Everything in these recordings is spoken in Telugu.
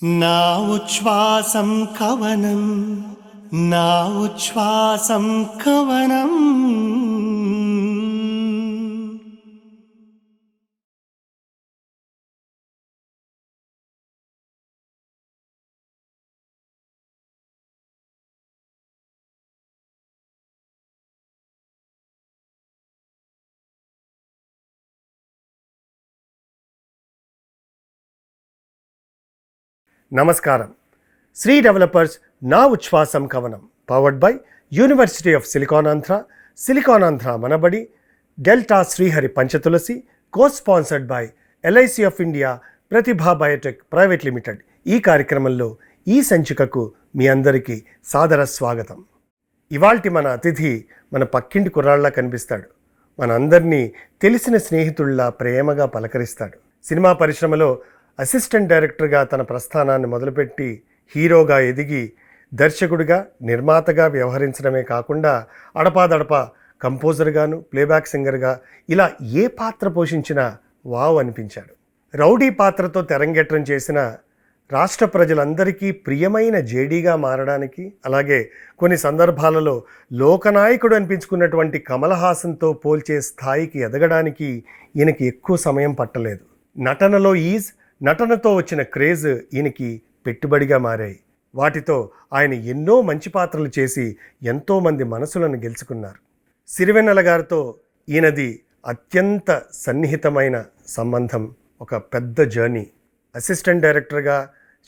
నా ఉచ్ఛ్వాసం కవనం, నా ఉచ్ఛ్వాసం కవనం. నమస్కారం. శ్రీ డెవలపర్స్ నా ఉచ్ఛ్వాసం కవనం powered by university of silicon Andhra Manabadi, delta Srihari Panchatulasi, co sponsored by LIC of India, Pratibha biotech private limited. ఈ కార్యక్రమంలో ఈ సంచికకు మీ అందరికీ సాదర స్వాగతం. ఇవాల్టి మన అతిథి మన పక్కింటి కుర్రాళ్ళ కనిపిస్తాడు. మన అందరినీ తెలిసిన స్నేహితుల్లా ప్రేమగా పలకరిస్తాడు. సినిమా పరిశ్రమలో అసిస్టెంట్ డైరెక్టర్గా తన ప్రస్థానాన్ని మొదలుపెట్టి హీరోగా ఎదిగి దర్శకుడిగా, నిర్మాతగా వ్యవహరించడమే కాకుండా అడపాదడపా కంపోజర్గాను, ప్లేబ్యాక్ సింగర్గా ఇలా ఏ పాత్ర పోషించినా వావ్ అనిపించాడు. రౌడీ పాత్రతో తెరంగేట్రం చేసిన రాష్ట్ర ప్రజలందరికీ ప్రియమైన జేడీగా మారడానికి, అలాగే కొన్ని సందర్భాలలో లోకనాయకుడు అనిపించుకున్నటువంటి కమల్ హాసన్తో పోల్చే స్థాయికి ఎదగడానికి ఈయనకి ఎక్కువ సమయం పట్టలేదు. నటనతో వచ్చిన క్రేజ్ ఈయనకి పెట్టుబడిగా మారాయి. వాటితో ఆయన ఎన్నో మంచి పాత్రలు చేసి ఎంతోమంది మనసులను గెలుచుకున్నారు. సిరివెన్నెల గారితో ఈయనది అత్యంత సన్నిహితమైన సంబంధం, ఒక పెద్ద జర్నీ. అసిస్టెంట్ డైరెక్టర్గా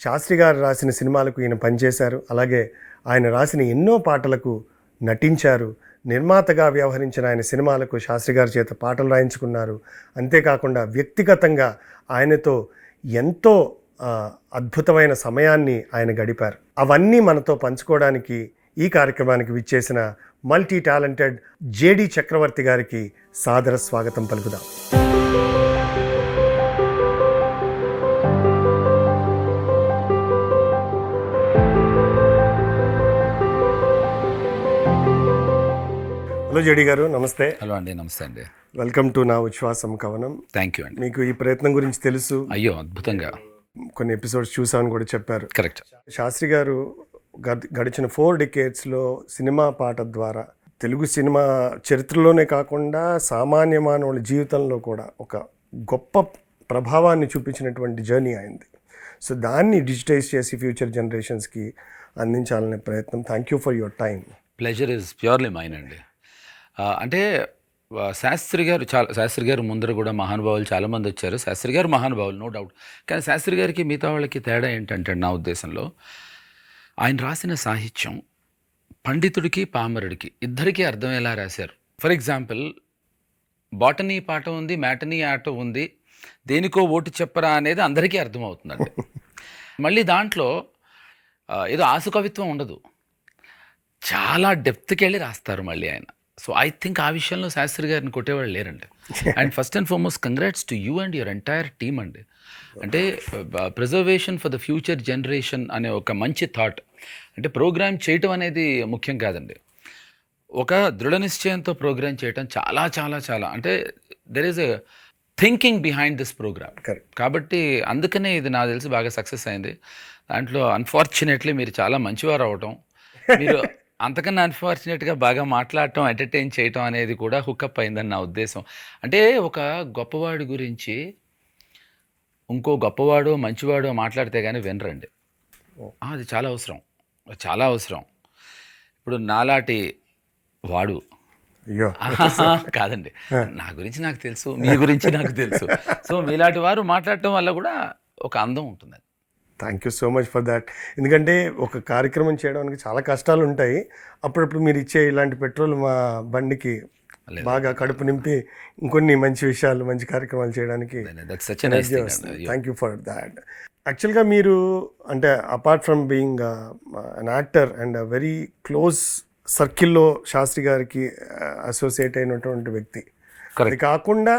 శాస్త్రి గారు రాసిన సినిమాలకు ఈయన పనిచేశారు. అలాగే ఆయన రాసిన ఎన్నో పాటలకు నటించారు. నిర్మాతగా వ్యవహరించిన ఆయన సినిమాలకు శాస్త్రి గారి చేత పాటలు రాయించుకున్నారు. అంతేకాకుండా వ్యక్తిగతంగా ఆయనతో ఎంతో అద్భుతమైన సమయాన్ని ఆయన గడిపారు. అవన్నీ మనతో పంచుకోవడానికి ఈ కార్యక్రమానికి విచ్చేసిన మల్టీ టాలెంటెడ్ జేడి చక్రవర్తి గారికి సాదర స్వాగతం పలుకుదాం. హలో జేడి గారు, నమస్తే. హలో అండి. నమస్తే అండి. వెల్కమ్ టు నా ఉచ్ఛ్వాసం కవనం. థ్యాంక్ యూ అండి. మీకు ఈ ప్రయత్నం గురించి తెలుసు. అయ్యో, అద్భుతంగా కొన్ని ఎపిసోడ్స్ చూసామని కూడా చెప్పారు. కరెక్ట్. శాస్త్రి గారు గడిచిన 4 decades సినిమా పాట ద్వారా తెలుగు సినిమా చరిత్రలోనే కాకుండా సామాన్య మానవుల జీవితంలో కూడా ఒక గొప్ప ప్రభావాన్ని చూపించినటువంటి జర్నీ అయింది. సో దాన్ని డిజిటైజ్ చేసి ఫ్యూచర్ జనరేషన్స్కి అందించాలనే ప్రయత్నం. Thank you for your time. Pleasure is purely mine అండి. అంటే శాస్త్రి గారు ముందర కూడా మహానుభావులు చాలామంది వచ్చారు. శాస్త్రి గారు మహానుభావులు, నో డౌట్. కానీ శాస్త్రి గారికి మిగతా వాళ్ళకి తేడా ఏంటంటే, నా ఉద్దేశంలో ఆయన రాసిన సాహిత్యం పండితుడికి పామరుడికి ఇద్దరికీ అర్థమయ్యేలా రాశారు. ఫర్ ఎగ్జాంపుల్, బాటనీ పాట ఉంది, మ్యాటనీ ఆట ఉంది, దేనికో ఓటు చెప్పరా అనేది అందరికీ అర్థమవుతుందండి. మళ్ళీ దాంట్లో ఏదో ఆసుకవిత్వం ఉండదు, చాలా డెప్త్కి వెళ్ళి రాస్తారు మళ్ళీ ఆయన. సో ఐ థింక్ ఆ విషయంలో శాస్త్రి గారిని కొట్టేవాళ్ళు లేరండి. And first and foremost congrats to you and your entire team అండి. అంటే preservation for the future generation అనే ఒక మంచి థాట్. అంటే ప్రోగ్రామ్ చేయటం అనేది ముఖ్యం కాదండి, ఒక దృఢ నిశ్చయంతో ప్రోగ్రామ్ చేయటం చాలా చాలా చాలా, అంటే there is a thinking behind this program. కాబట్టి అందుకనే ఇది నాకు తెలిసి బాగా సక్సెస్ అయింది. దాంట్లో అన్ఫార్చునేట్లీ మీరు చాలా మంచివారు అవటం, మీరు అంతకన్నా అన్ఫార్చునేట్గా బాగా మాట్లాడటం, ఎంటర్టైన్ చేయటం అనేది కూడా హుక్అప్ అయిందని నా ఉద్దేశం. అంటే ఒక గొప్పవాడి గురించి ఇంకో గొప్పవాడో మంచివాడో మాట్లాడితే కానీ వినరండి. అది చాలా అవసరం, చాలా అవసరం. ఇప్పుడు నాలాంటి వాడు కాదండి, నా గురించి నాకు తెలుసు, మీ గురించి నాకు తెలుసు. సో మీలాంటి వారు మాట్లాడటం వల్ల కూడా ఒక అందం ఉంటుంది. Thank you so much for that. ఎందుకంటే ఒక కార్యక్రమం చేయడానికి చాలా కష్టాలు ఉంటాయి. అప్పుడప్పుడు మీరు ఇచ్చే ఇలాంటి పెట్రోల్ మా బండికి బాగా కడుపు నింపి ఇంకొన్ని మంచి విషయాలు, మంచి కార్యక్రమాలు చేయడానికి థ్యాంక్ యూ ఫర్ దాట్. యాక్చువల్గా మీరు అంటే apart from being an actor and very close సర్కిల్లో శాస్త్రి గారికి అసోసియేట్ అయినటువంటి వ్యక్తి. అది కాకుండా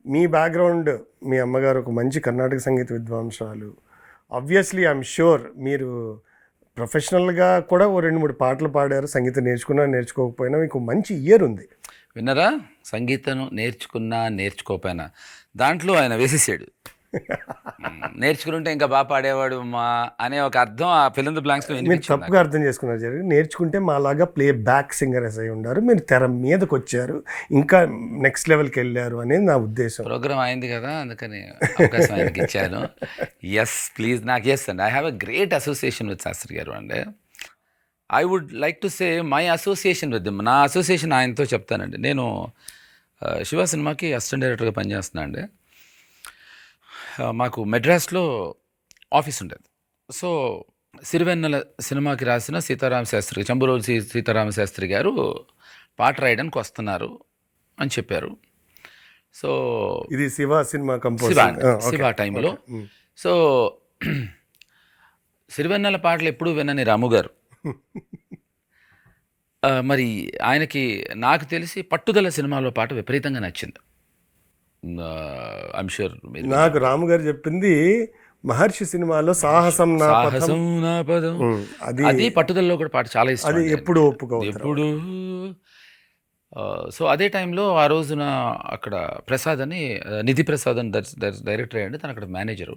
మీ బ్యాక్గ్రౌండ్, మీ అమ్మగారు ఒక మంచి కర్ణాటక సంగీత విద్వాంసురాలు. ఆబ్వియస్లీ ఐఎమ్ షూర్ మీరు ప్రొఫెషనల్గా కూడా 2-3 పాటలు పాడారు. సంగీతం నేర్చుకోకపోయినా మీకు మంచి ఇయర్ ఉంది. విన్నరా, సంగీతం నేర్చుకున్నా నేర్చుకోకపోయినా దాంట్లో ఆయన వేసేసాడు. నేర్చుకుంటే ఇంకా బాగా పాడేవాడు మా అనే ఒక అర్థం ఆ ఫిల్ ఇన్ ద బ్లాంక్స్లో మీరు వినిపించింది నాకు. తప్పుగా అర్థం చేసుకున్నారు జరిగి. నేర్చుకుంటే మాలాగా ప్లే బ్యాక్ సింగర్స్ అయి ఉన్నారు, మీరు తెర మీదకి వచ్చారు, ఇంకా నెక్స్ట్ లెవెల్కి వెళ్ళారు అనేది నా ఉద్దేశం. ప్రోగ్రామ్ అయింది కదా, అందుకని అవకాశం ఆయనకి ఇచ్చాను. ఎస్ ప్లీజ్, నాకు ఎస్ అండి, I have a great association with Shastri గారు అండి. I would like to say my association with them, నా అసోసియేషన్ ఆయనతో చెప్తానండి. నేను శివ సినిమాకి అసిస్టెంట్ డైరెక్టర్గా పనిచేస్తున్నా అండి. మాకు మెడ్రాస్లో ఆఫీస్ ఉండేది. సో సిరివెన్నెల సినిమాకి రాసిన సీతారామ శాస్త్రి, చంబురోజు సీతారామ శాస్త్రి గారు పాట రాయడానికి వస్తున్నారు అని చెప్పారు. సో ఇది శివ సినిమా కంపోజ్ శివ టైంలో. సో సిరివెన్నెల పాటలు ఎప్పుడూ వినని రాము గారు మరి ఆయనకి నాకు తెలిసి పట్టుదల సినిమాలో పాట విపరీతంగా నచ్చింది. ఐమ్ షూర్ నాకు రాము గారు చెప్పింది మహర్షి సినిమాలో సాహసం నా పథం. సాహసం నా పదం, అది పట్టుదలలో కూడా పాట చాలా ఇష్టం. అది ఎప్పుడు ఒప్పుకోవాలి ఎప్పుడు. సో అదే టైంలో ఆ రోజున అక్కడ ప్రసాద్ అని, నిధి ప్రసాద్ అని డైరెక్టర్ అయ్యండి, తను అక్కడ మేనేజరు.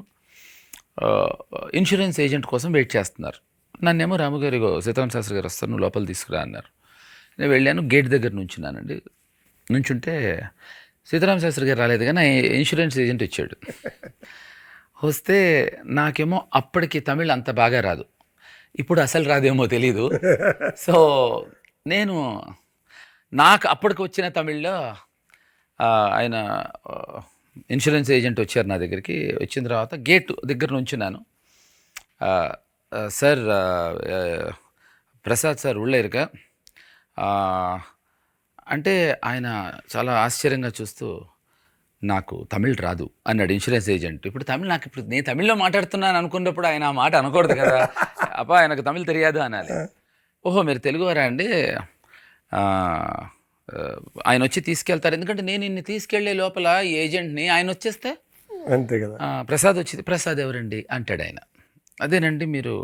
ఇన్సూరెన్స్ ఏజెంట్ కోసం వెయిట్ చేస్తున్నారు. నన్నేమో రాముగారి సీతారామ శాస్త్రి గారు వస్తారు, నువ్వు లోపల తీసుకురా అన్నారు. నేను వెళ్ళాను, గేట్ దగ్గర నుంచున్నానండి. నుంచుంటే సీతారామ శాస్త్రి గారు రాలేదు, కానీ ఇన్సూరెన్స్ ఏజెంట్ వచ్చాడు. వస్తే నాకేమో అప్పటికి తమిళ్ అంత బాగా రాదు, ఇప్పుడు అసలు రాదేమో తెలీదు. సో నేను నాకు అప్పటికి వచ్చిన తమిళ్లో ఆయన ఇన్సూరెన్స్ ఏజెంట్ వచ్చారు నా దగ్గరికి. వచ్చిన తర్వాత గేట్ దగ్గర నుంచున్నాను. సార్ ప్రసాద్ సార్ ఉళ్ళేరుగా అంటే ఆయన చాలా ఆశ్చర్యంగా చూస్తూ, నాకు తమిళ్ రాదు అన్నాడు ఇన్సూరెన్స్ ఏజెంట్. ఇప్పుడు తమిళ్ నాకు, ఇప్పుడు నేను తమిళ్లో మాట్లాడుతున్నాను అనుకున్నప్పుడు ఆయన ఆ మాట అనకూడదు కదా, అబ్బా ఆయనకు తమిళ్ తెలియదు అనాలి. ఓహో మీరు తెలుగువారా అండి, ఆయన వచ్చి తీసుకెళ్తారు, ఎందుకంటే నేను ఇన్ని తీసుకెళ్లే లోపల ఏజెంట్ని ఆయన వచ్చేస్తే అంతే కదా. ప్రసాద్ వచ్చింది, ప్రసాద్ ఎవరండి అంటాడు ఆయన. అదేనండి మీరు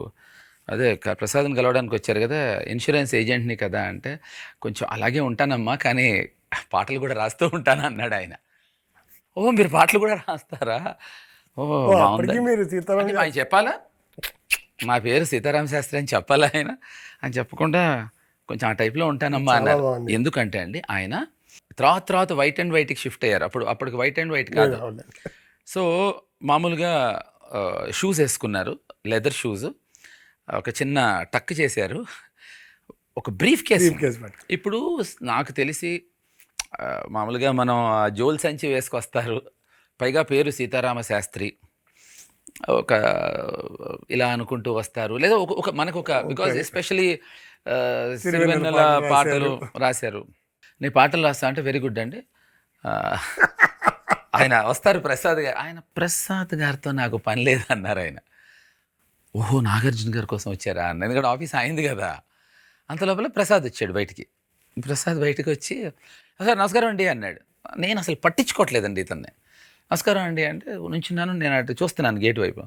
అదే ప్రసాద్ని కలవడానికి వచ్చారు కదా, ఇన్సూరెన్స్ ఏజెంట్ని కదా అంటే, కొంచెం అలాగే ఉంటానమ్మా కానీ పాటలు కూడా రాస్తూ ఉంటాను అన్నాడు ఆయన. ఓ మీరు పాటలు కూడా రాస్తారా, ఓ బాగుంది. మీరు సీతారాం ఆయన చెప్పాలా, మా పేరు సీతారామ శాస్త్రి అని చెప్పాలా ఆయన అని చెప్పకుండా కొంచెం ఆ టైప్లో ఉంటానమ్మా అన్నారు. ఎందుకంటే అండి ఆయన తర్వాత వైట్ అండ్ వైట్కి షిఫ్ట్ అయ్యారు. అప్పటికి వైట్ అండ్ వైట్ కాదు. సో మామూలుగా షూస్ వేసుకున్నారు, లెదర్ షూస్, ఒక చిన్న టక్ చేశారు, ఒక బ్రీఫ్ కేస్. ఇప్పుడు నాకు తెలిసి మామూలుగా మనం జోల్ సంచి వేసుకొస్తారు, పైగా పేరు సీతారామ శాస్త్రి, ఒక ఇలా అనుకుంటూ వస్తారు, లేదా ఒక మనకు ఒక బికాజ్ ఎస్పెషలీ సిరివెన్నెల పాటలు రాశారు. నీ పాటలు రాస్తా అంటే వెరీ గుడ్ అండి. ఆయన వస్తారు ప్రసాద్ గారు, ఆయన ప్రసాద్ గారితో నాకు పని లేదన్నారు ఆయన. ఓహో నాగార్జున గారి కోసం వచ్చారా అన్న, ఎందుకంటే ఆఫీస్ అయింది కదా. అంత లోపల ప్రసాద్ వచ్చాడు బయటికి. ప్రసాద్ బయటకు వచ్చి సార్ నమస్కారం అండి అన్నాడు. నేను అసలు పట్టించుకోవట్లేదండి ఇతన్ని. నమస్కారం అండి అంటే నుంచున్నాను, నేను అటు చూస్తున్నాను గేట్ వైపు.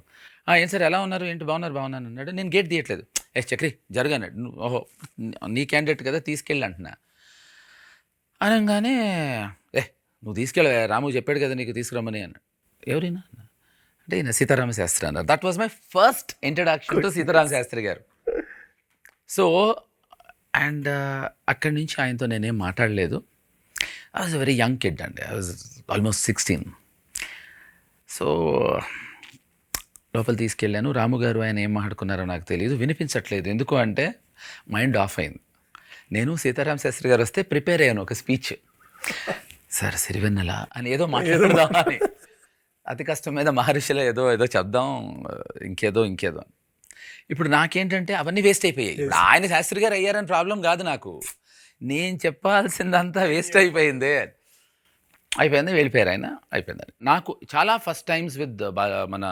ఏం సార్ ఎలా ఉన్నారు, ఏంటి బాగున్నాను అన్నాడు. నేను గేట్ తీయట్లేదు. చక్రి జరగన్నాడు. ఓహో నీ క్యాండిడేట్ కదా తీసుకెళ్ళి అంటున్నా అనగానే, నువ్వు తీసుకెళ్ళ, రాము చెప్పాడు కదా నీకు తీసుకురమ్మని అన్నాడు. ఎవరైనా అంటే ఈయన సీతారామ శాస్త్రి అన్నారు. That was my first introduction to Sitarama Sastri గారు. సో అండ్ అక్కడి నుంచి ఆయనతో నేనేం మాట్లాడలేదు. I was a very young kid అండి, ఐ వాజ్ ఆల్మోస్ట్ 16. సో లోపల తీసుకెళ్ళాను. రాము గారు ఆయన ఏం మాట్లాడుకున్నారో నాకు తెలియదు, వినిపించట్లేదు. ఎందుకు అంటే మైండ్ ఆఫ్ అయింది. నేను సీతారామ శాస్త్రి గారు వస్తే ప్రిపేర్ అయ్యాను ఒక స్పీచ్, సార్ సిరివెన్నెల అని ఏదో మాట్లాడదామని, అతి కష్టం మీద మహర్షిలో ఏదో చెప్దాం, ఇంకేదో. ఇప్పుడు నాకేంటంటే అవన్నీ వేస్ట్ అయిపోయాయి. ఇప్పుడు ఆయన శాస్త్రి గారు అయ్యారని ప్రాబ్లం కాదు నాకు, నేను చెప్పాల్సిందంతా వేస్ట్ అయిపోయింది. వెళ్ళిపోయారు ఆయన, అయిపోయింది. నాకు చాలా ఫస్ట్ టైమ్స్ విత్ మన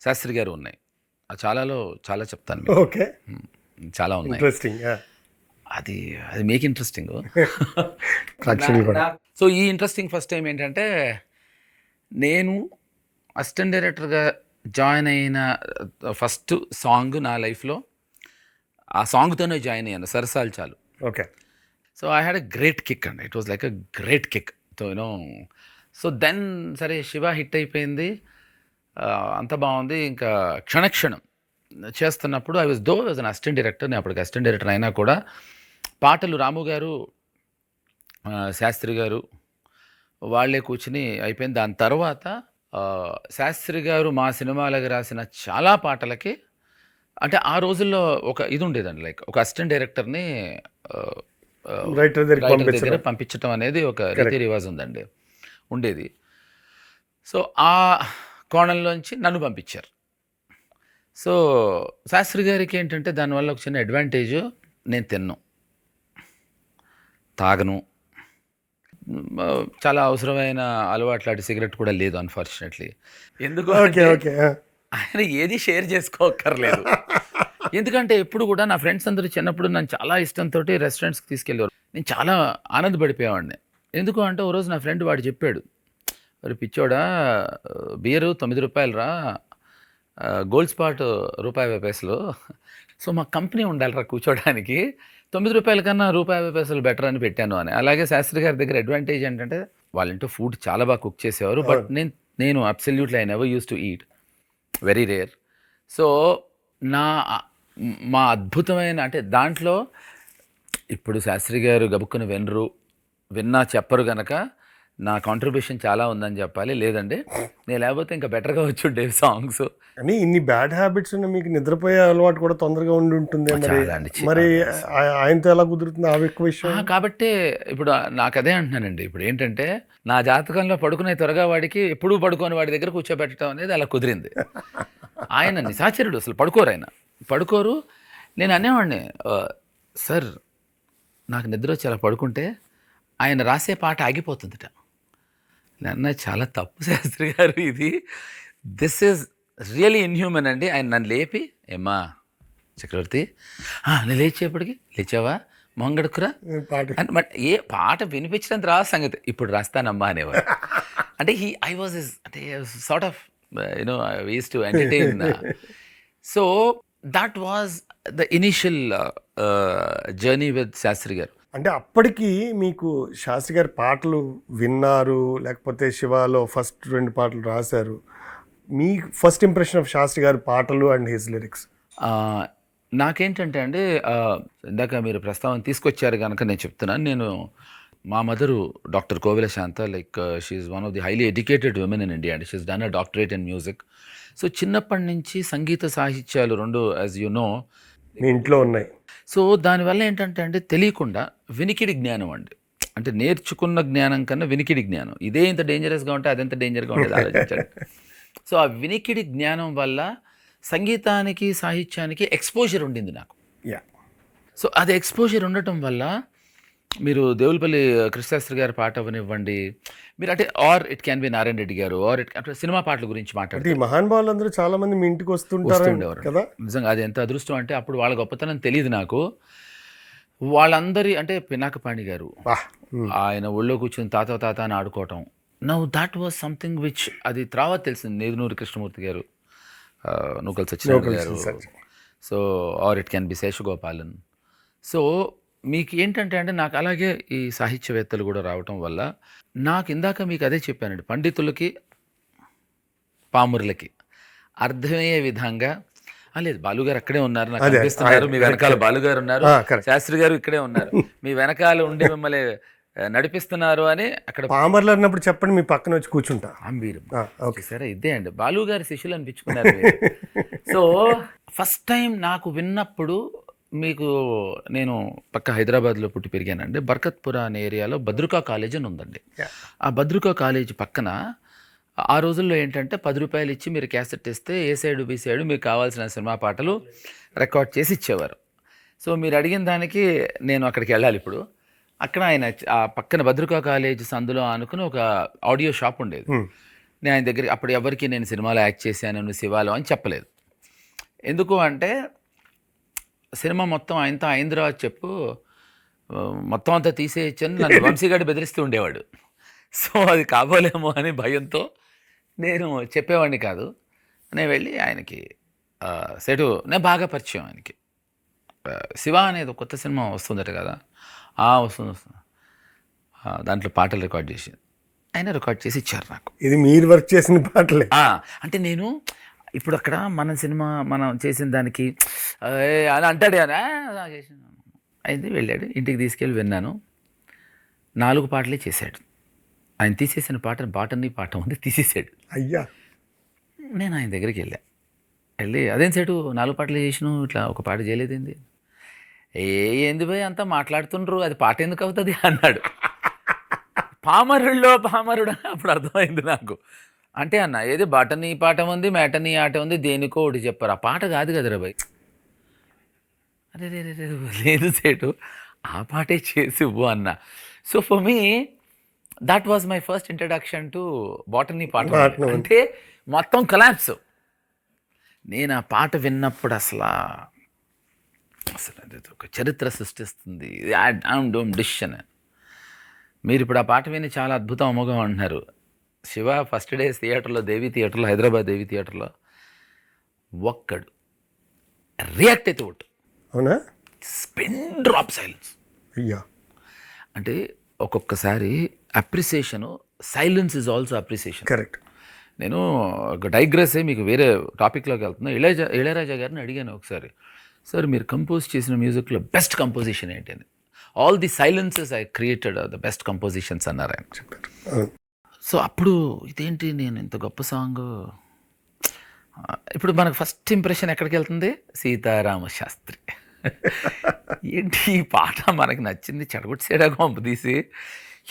శాస్త్రి గారు ఉన్నాయి. చాలా చెప్తాను. ఓకే, చాలా ఉన్నాయి. అది మేక్ ఇంట్రెస్టింగ్. సో ఈ ఇంట్రెస్టింగ్ ఫస్ట్ టైం ఏంటంటే, నేను అసిస్టెంట్ డైరెక్టర్గా జాయిన్ అయిన ఫస్ట్ సాంగ్ నా లైఫ్లో, ఆ సాంగ్తోనే జాయిన్ అయ్యాను, సరసాలు చాలు. Okay. So I had a great kick అండి, it was like a great kick. So then సరే శివ హిట్ అయిపోయింది. అంత బాగుంది. ఇంకా క్షణక్షణం చేస్తున్నప్పుడు I was an assistant director. నేను అప్పటికి అసిస్టెంట్ డైరెక్టర్ అయినా కూడా పాటలు రాము గారు, శాస్త్రి గారు వాళ్ళే కూర్చుని అయిపోయింది. దాని తర్వాత శాస్త్రి గారు మా సినిమాలకు రాసిన చాలా పాటలకి అంటే ఆ రోజుల్లో ఒక ఇది ఉండేదండి, లైక్ ఒక అసిస్టెంట్ డైరెక్టర్ని రైటర్ దగ్గర పంపించడం అనేది ఒక రీతి రివాజ్ ఉందండి, ఉండేది. సో ఆ కోణంలోంచి నన్ను పంపించారు. సో శాస్త్రి గారికి ఏంటంటే దానివల్ల ఒక చిన్న అడ్వాంటేజ్, నేను తిన్ను, తాగను, చాలా అవసరమైన అలవాట్లు అటు సిగరెట్ కూడా లేదు అన్ఫార్చునేట్లీ. ఎందుకు ఆయన ఏది షేర్ చేసుకోక్కర్లేదు. ఎందుకంటే ఎప్పుడు కూడా నా ఫ్రెండ్స్ అందరూ చిన్నప్పుడు నన్ను చాలా ఇష్టంతో రెస్టారెంట్స్కి తీసుకెళ్ళేవారు. నేను చాలా ఆనందపడిపోయేవాడిని. ఎందుకు అంటే ఓ రోజు నా ఫ్రెండ్ వాడు చెప్పాడు, మరి పిచ్చోడా బియరు 9 రూపాయలు రా, గోల్డ్ స్పాట్ ₹1.50. సో మా కంపెనీ ఉండాలిరా కూర్చోడానికి, 9 రూపాయల కన్నా ₹1.50 బెటర్ అని పెట్టాను అని. అలాగే శాస్త్రి గారి దగ్గర అడ్వాంటేజ్ ఏంటంటే వాళ్ళ ఇంట్లో ఫుడ్ చాలా బాగా కుక్ చేసేవారు. బట్ నేను absolutely I never use to eat, very rare. So మా అద్భుతమైన అంటే దాంట్లో ఇప్పుడు శాస్త్రి గారు గబుక్కుని విన్నా చెప్పరు కనుక నా కాంట్రిబ్యూషన్ చాలా ఉందని చెప్పాలి. లేదండి నేను లేకపోతే ఇంకా బెటర్గా వచ్చి ఉండేవి సాంగ్స్. అని ఇన్ని బ్యాడ్ హ్యాబిట్స్ ఉన్న మీకు నిద్రపోయే అలవాటు కూడా తొందరగా ఉండి ఉంటుంది. మరి ఆయనతో ఎలా కుదురుతుంది ఆ ఎక్కువ విషయం? కాబట్టి ఇప్పుడు నాకు అదే అంటున్నానండి. ఇప్పుడు ఏంటంటే నా జాతకంలో పడుకునే త్వరగా వాడికి ఎప్పుడూ పడుకోని వాడి దగ్గర కూర్చోబెట్టడం అనేది అలా కుదిరింది. ఆయన నిశాచరుడు, అసలు పడుకోరు. నేను అనేవాడిని, సార్ నాకు నిద్ర వచ్చి అలా పడుకుంటే ఆయన రాసే పాట ఆగిపోతుందిట. నన్న చాలా తప్పు శాస్త్రి గారు, దిస్ ఈజ్ రియలీ ఇన్హ్యూమన్ అండి. ఆయన నన్ను లేపి, ఏమ్మా చక్రవర్తి నేను లేచేపటికి లేచావా మొంగడుకురా అంటే ఏ పాట వినిపించడానికి రా సంగతి ఇప్పుడు రాస్తానమ్మా అనేవారు. అంటే ఐ వాజ్ అంటే sort of we used to entertain. So that was the initial journey with Sastry గారు. అంటే అప్పటికి మీకు శాస్త్రి గారి పాటలు విన్నారు, లేకపోతే శివాలో ఫస్ట్ 2 పాటలు రాశారు, మీ ఫస్ట్ ఇంప్రెషన్ ఆఫ్ శాస్త్రి గారి పాటలు అండ్ హిస్ లిరిక్స్? నాకేంటంటే అండి, ఇందాక మీరు ప్రస్తావన తీసుకొచ్చారు కనుక నేను చెప్తున్నాను. నేను మా mother doctor Kovela Shantha, like she one of the highly educated women in India and she done a doctorate in music. So చిన్నప్పటి నుంచి సంగీత సాహిత్యాలు 2 యాజ్ యు నో మీ ఇంట్లో ఉన్నాయి. సో దానివల్ల ఏంటంటే అండి తెలియకుండా వినికిడి జ్ఞానం అండి, అంటే నేర్చుకున్న జ్ఞానం కన్నా వినికిడి జ్ఞానం ఇదే ఇంత డేంజరస్గా ఉంటే అదెంత డేంజర్గా ఉండేది ఆలోచించండి. సో ఆ వినికిడి జ్ఞానం వల్ల సంగీతానికి సాహిత్యానికి ఎక్స్పోజర్ ఉండింది నాకు. సో అది ఎక్స్పోజర్ ఉండటం వల్ల మీరు దేవులపల్లి కృష్ణశాస్త్రి గారి పాట అవనివ్వండి, మీరు అంటే or it can be Narayana Reddy garu, or it cinema పాటల గురించి మాట్లాడుతూ మహానుభావులందరూ చాలా మంది మీ ఇంటికి వస్తుంటారు కదా. నిజంగా అది ఎంత అదృష్టం అంటే అప్పుడు వాళ్ళ గొప్పతనం తెలియదు నాకు. వాళ్ళందరి అంటే పినాకపాణి గారు ఆయన ఒళ్ళో కూర్చొని తాత అని ఆడుకోవటం, now that was something which అది తర్వాత తెలిసింది. Nedunuri Krishnamurthy garu, Nookala Satyanarayana garu, so or it can be Seshagopalan. So మీకు ఏంటంటే అంటే నాకు అలాగే ఈ సాహిత్యవేత్తలు కూడా రావటం వల్ల నాకు ఇందాక మీకు అదే చెప్పానండి, పండితులకి పామురులకి అర్థమయ్యే విధంగా. లేదు బాలుగారు అక్కడే ఉన్నారు, నాకు అనిపిస్తున్నారు, మీ వెనకాల బాలుగారు ఉన్నారు, శాస్త్రి గారు ఇక్కడే ఉన్నారు, మీ వెనకాల ఉండి మిమ్మల్ని నడిపిస్తున్నారు అని అక్కడ పామర్లు అన్నప్పుడు చెప్పండి, మీ పక్కన వచ్చి కూర్చుంటా. ఓకే సరే, ఇదే అండి బాలుగారి శిష్యులు అనిపించుకున్నారు. సో ఫస్ట్ టైం నాకు విన్నప్పుడు, మీకు నేను పక్క హైదరాబాద్లో పుట్టి పెరిగానండి. బర్కత్పుర అనే ఏరియాలో భద్రుకా కాలేజ్ అని ఉందండి. ఆ భద్రుకా కాలేజ్ పక్కన ఆ రోజుల్లో ఏంటంటే 10 రూపాయలు ఇచ్చి మీరు క్యాసెట్ ఇస్తే ఏ సైడు బి సైడు మీకు కావాల్సిన సినిమా పాటలు రికార్డ్ చేసి ఇచ్చేవారు. సో మీరు అడిగిన దానికి నేను అక్కడికి వెళ్ళాలి ఇప్పుడు. అక్కడ ఆయన ఆ పక్కన భద్రుకా కాలేజ్ సందులో అనుకుని ఒక ఆడియో షాప్ ఉండేది. నేను ఆయన దగ్గర అప్పుడు ఎవరికి నేను సినిమాలో యాక్ట్ చేశాను శివాలో అని చెప్పలేదు. ఎందుకు అంటే సినిమా మొత్తం ఆయనతో అయిందిరా చెప్పు, మొత్తం అంతా తీసేయచ్చని నన్ను వంశీగాడు బెదిరిస్తూ ఉండేవాడు. సో అది కాబోలేమో అని భయంతో నేను చెప్పేవాడిని కాదు. నేను వెళ్ళి ఆయనకి సెటు నేను బాగా పరిచయం ఆయనకి. శివ అనేది కొత్త సినిమా వస్తుందట కదా, వస్తుంది దాంట్లో పాటలు రికార్డ్ చేసి ఆయన రికార్డ్ చేసి ఇచ్చారు నాకు. ఇది మీరు వర్క్ చేసిన పాటలే. అంటే నేను ఇప్పుడు అక్కడ మన సినిమా మనం చేసిన దానికి అని అంటాడు కదా అయితే వెళ్ళాడు, ఇంటికి తీసుకెళ్ళి విన్నాను. 4 పాటలే చేశాడు ఆయన. తీసేసిన పాట బాటనీ పాట ఉంది, తీసేసాడు. అయ్యా, నేను ఆయన దగ్గరికి వెళ్ళి అదేం సేటు 4 పాటలు చేసినావు, ఇట్లా ఒక పాట చేయలేదేంది? ఏంది భయ్ అంతా మాట్లాడుతుండ్రు, అది పాట ఎందుకు అవుతుంది అన్నాడు. పామరుడు అని అప్పుడు అర్థమైంది నాకు. అంటే అన్న ఏది బాటనీ పాట ఉంది, మేటనీ ఆట ఉంది, దేనికో ఒకటి చెప్పారు, ఆ పాట కాదు కదరా భయ్. అరే రే రే లేదు సేటు, ఆ పాటే చేసి ఇవ్వు అన్న. So for me that was my first introduction to botany పాట. అంటే మొత్తం కొలాప్స్. నేను ఆ పాట విన్నప్పుడు అసలు అది ఒక చరిత్ర సృష్టిస్తుంది డోమ్ డిష్ అని. మీరు ఇప్పుడు ఆ పాట విని చాలా అద్భుతం అమోఘం అంటున్నారు. శివ ఫస్ట్ డే థియేటర్లో, దేవి థియేటర్లో, హైదరాబాద్ దేవి థియేటర్లో ఒక్కడు రియాక్ట్ అయితే ఒకటి, అవునా, స్పిన్ డ్రాప్ సైలెన్స్. అయ్యా, అంటే ఒక్కొక్కసారి appreciation, silence is also appreciation. Correct. నేను ఒక డైగ్రెస్ మీకు వేరే టాపిక్లోకి వెళ్తున్నా. ఇళయరాజా గారిని అడిగాను ఒకసారి, సార్ మీరు కంపోజ్ చేసిన మ్యూజిక్లో బెస్ట్ కంపోజిషన్ ఏంటి అని. All the silences I created the best compositions అన్నారు ఆయన. చెప్పారు. సో అప్పుడు ఇదేంటి నేను ఇంత గొప్ప సాంగ్. ఇప్పుడు మనకు ఫస్ట్ ఇంప్రెషన్ ఎక్కడికి వెళ్తుంది? సీతారామ శాస్త్రి. ఏంటి ఈ పాట మనకి నచ్చింది, చెడగొట్టేడా కొంప తీసి.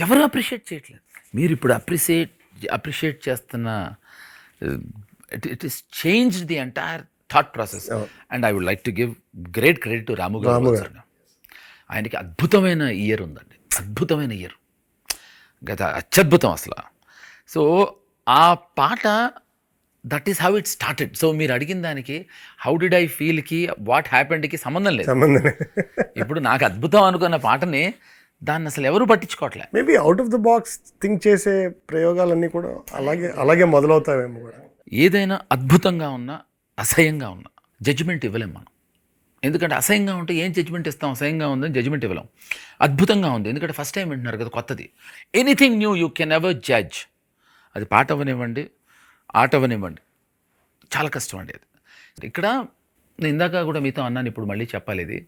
ఎవరు అప్రిషియేట్ చేయట్లేదు. మీరు ఇప్పుడు అప్రిషియేట్ చేస్తున్న it is change the entire thought process. And I would like to give great credit to Ramu garu. ఆయనకి అద్భుతమైన ఇయర్ ఉందండి, అద్భుతమైన ఇయర్, అత్యద్భుతం అసలు. సో ఆ పాట that is how it started. So మీరు అడిగిన దానికి హౌ డిడ్ ఐ ఫీల్కి వాట్ హ్యాపెండ్కి సంబంధం లేదు. ఇప్పుడు నాకు అద్భుతం అనుకున్న పాటని దాన్ని అసలు ఎవరు పట్టించుకోవట్లే. Maybe out of the box think చేసే ప్రయోగాలన్నీ కూడా అలాగే మొదలవుతాయేమో కూడా. ఏదైనా అద్భుతంగా ఉన్నా అసహ్యంగా ఉన్నా జడ్జిమెంట్ ఇవ్వలేం మనం. ఎందుకంటే అసహ్యంగా ఉంటే ఏం జడ్జిమెంట్ ఇస్తాం? అసహ్యంగా ఉందని జడ్జిమెంట్ ఇవ్వలేం. అద్భుతంగా ఉంది ఎందుకంటే ఫస్ట్ టైం వింటున్నారు కదా, కొత్తది. Anything new you can ever judge. అది పాట అవ్వనివ్వండి, ఆట అవ్వనివ్వండి, చాలా కష్టం అండి అది. ఇక్కడ నేను ఇందాక కూడా మీతో అన్నాను, ఇప్పుడు మళ్ళీ చెప్పాలి. ఇది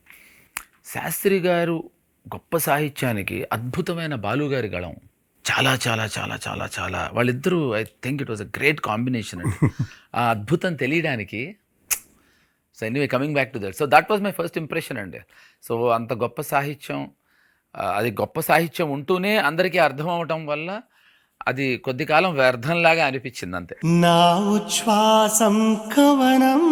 శాస్త్రి గారు గొప్ప సాహిత్యానికి అద్భుతమైన బాలుగారి గళం. చాలా చాలా చాలా చాలా చాలా వాళ్ళిద్దరూ I think it was a great combination అండి. ఆ అద్భుతం తెలియడానికి. So anyway coming back to that, so that was my first impression అండి. సో అంత గొప్ప సాహిత్యం, అది గొప్ప సాహిత్యం ఉంటూనే అందరికీ అర్థం అవటం వల్ల అది కొద్ది కాలం వ్యర్థంలాగా అనిపించింది అంతే. నా ఉచ్ఛ్వాసం కవనం.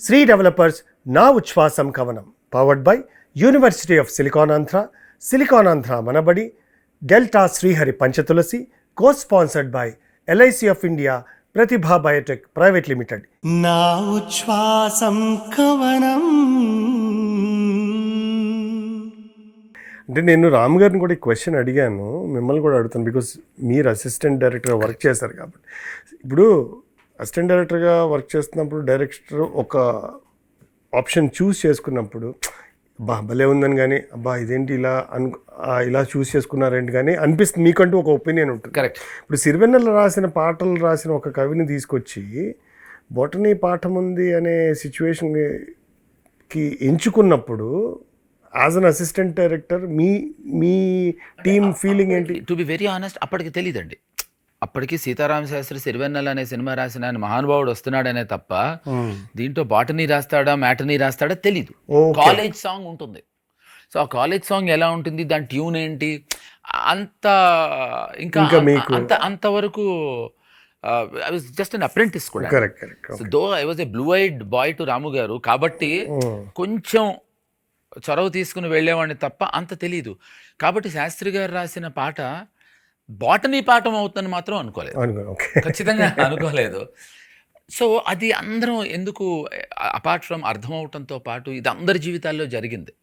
శ్రీ డెవలపర్స్ నా ఉచ్ఛ్వాసం కవనం powered by university of silicon Andhra Manabadi, delta Srihari Panchatulasi, co sponsored by LIC of India, Pratibha biotech private limited. Naa ఉచ్ఛ్వాసం కవనం. అంటే నేను రామ్ గారిని కూడా ఈ క్వశ్చన్ అడిగాను, మిమ్మల్ని కూడా అడుగుతాను, బికాస్ మీరు అసిస్టెంట్ డైరెక్టర్గా వర్క్ చేశారు కాబట్టి. ఇప్పుడు అసిస్టెంట్ డైరెక్టర్గా వర్క్ చేస్తున్నప్పుడు డైరెక్టర్ ఒక ఆప్షన్ చూస్ చేసుకున్నప్పుడు అబ్బా భలే ఉందని కానీ అబ్బా ఇదేంటి ఇలా చూస్ చేసుకున్నారేంటి కానీ అనిపిస్తుంది, మీకంటూ ఒక ఒపీనియన్ ఉంటుంది. కరెక్ట్. ఇప్పుడు సిరివెన్నెల పాటలు రాసిన ఒక కవిని తీసుకొచ్చి బొటనీ పాఠం ఉంది అనే సిచ్యువేషన్కి ఎంచుకున్నప్పుడు as an assistant director me team feeling ఏంటి? టు బి వెరీ ఆనెస్ట్, అప్పటికి తెలియదండి. అప్పటికి సీతారామ శాస్త్రి సిరివెన్నెల అనే సినిమా రాసిన ఆయన మహానుభావుడు వస్తున్నాడనే తప్ప దీంట్లో బాటనీ రాస్తాడా మ్యాటనీ రాస్తాడా తెలీదు. కాలేజ్ సాంగ్ ఉంటుంది. సో ఆ కాలేజ్ సాంగ్ ఎలా ఉంటుంది, దాని ట్యూన్ ఏంటి, అంత అంతవరకు I was just an apprentice కూడా. So though I was a blue eyed boy to Ramu garu కాబట్టి కొంచెం చొరవ తీసుకుని వెళ్ళేవాడిని తప్ప అంత తెలీదు. కాబట్టి శాస్త్రి గారు రాసిన పాట బాటనీ పాఠం అవుతుందని మాత్రం అనుకోలేదు, ఖచ్చితంగా అనుకోలేదు. సో అది అందరం ఎందుకు అపార్ట్ ఫ్రమ్ అర్థం అవటంతో పాటు ఇది అందరి జీవితాల్లో జరిగింది.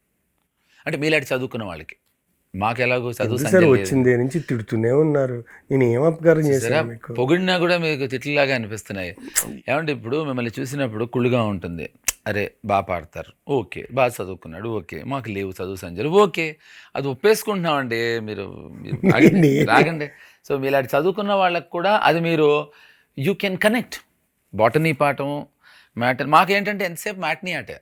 అంటే మీలాంటి చదువుకున్న వాళ్ళకి మాకు ఎలాగో చదువు సార్ సంజయ్ లేదు. వచ్చిందే నుంచి తిడుతూనే ఉన్నారు. నేను ఏం అపకారం సరే చేశాను మీకు? పొగిడినా కూడా మీకు తిట్లలాగా అనిపిస్తున్నాయి. ఏమంటే ఇప్పుడు మిమ్మల్ని చూసినప్పుడు కుళ్ళుగా ఉంటుంది. అరే బాగా పాడతారు, ఓకే, బాగా చదువుకున్నాడు, ఓకే, మాకు లేవు చదువు సంజయ్, ఓకే, అది ఒప్పేసుకుంటున్నామండి. మీరు మీరు ఆగండి, రాగండి. సో మీలాంటి చదువుకున్న వాళ్ళకి కూడా అది మీరు యూ కెన్ కనెక్ట్. బాటనీ పాఠం మ్యాటర్ మాకేంటంటే ఎంతసేపు మ్యాట్నీ ఆటే.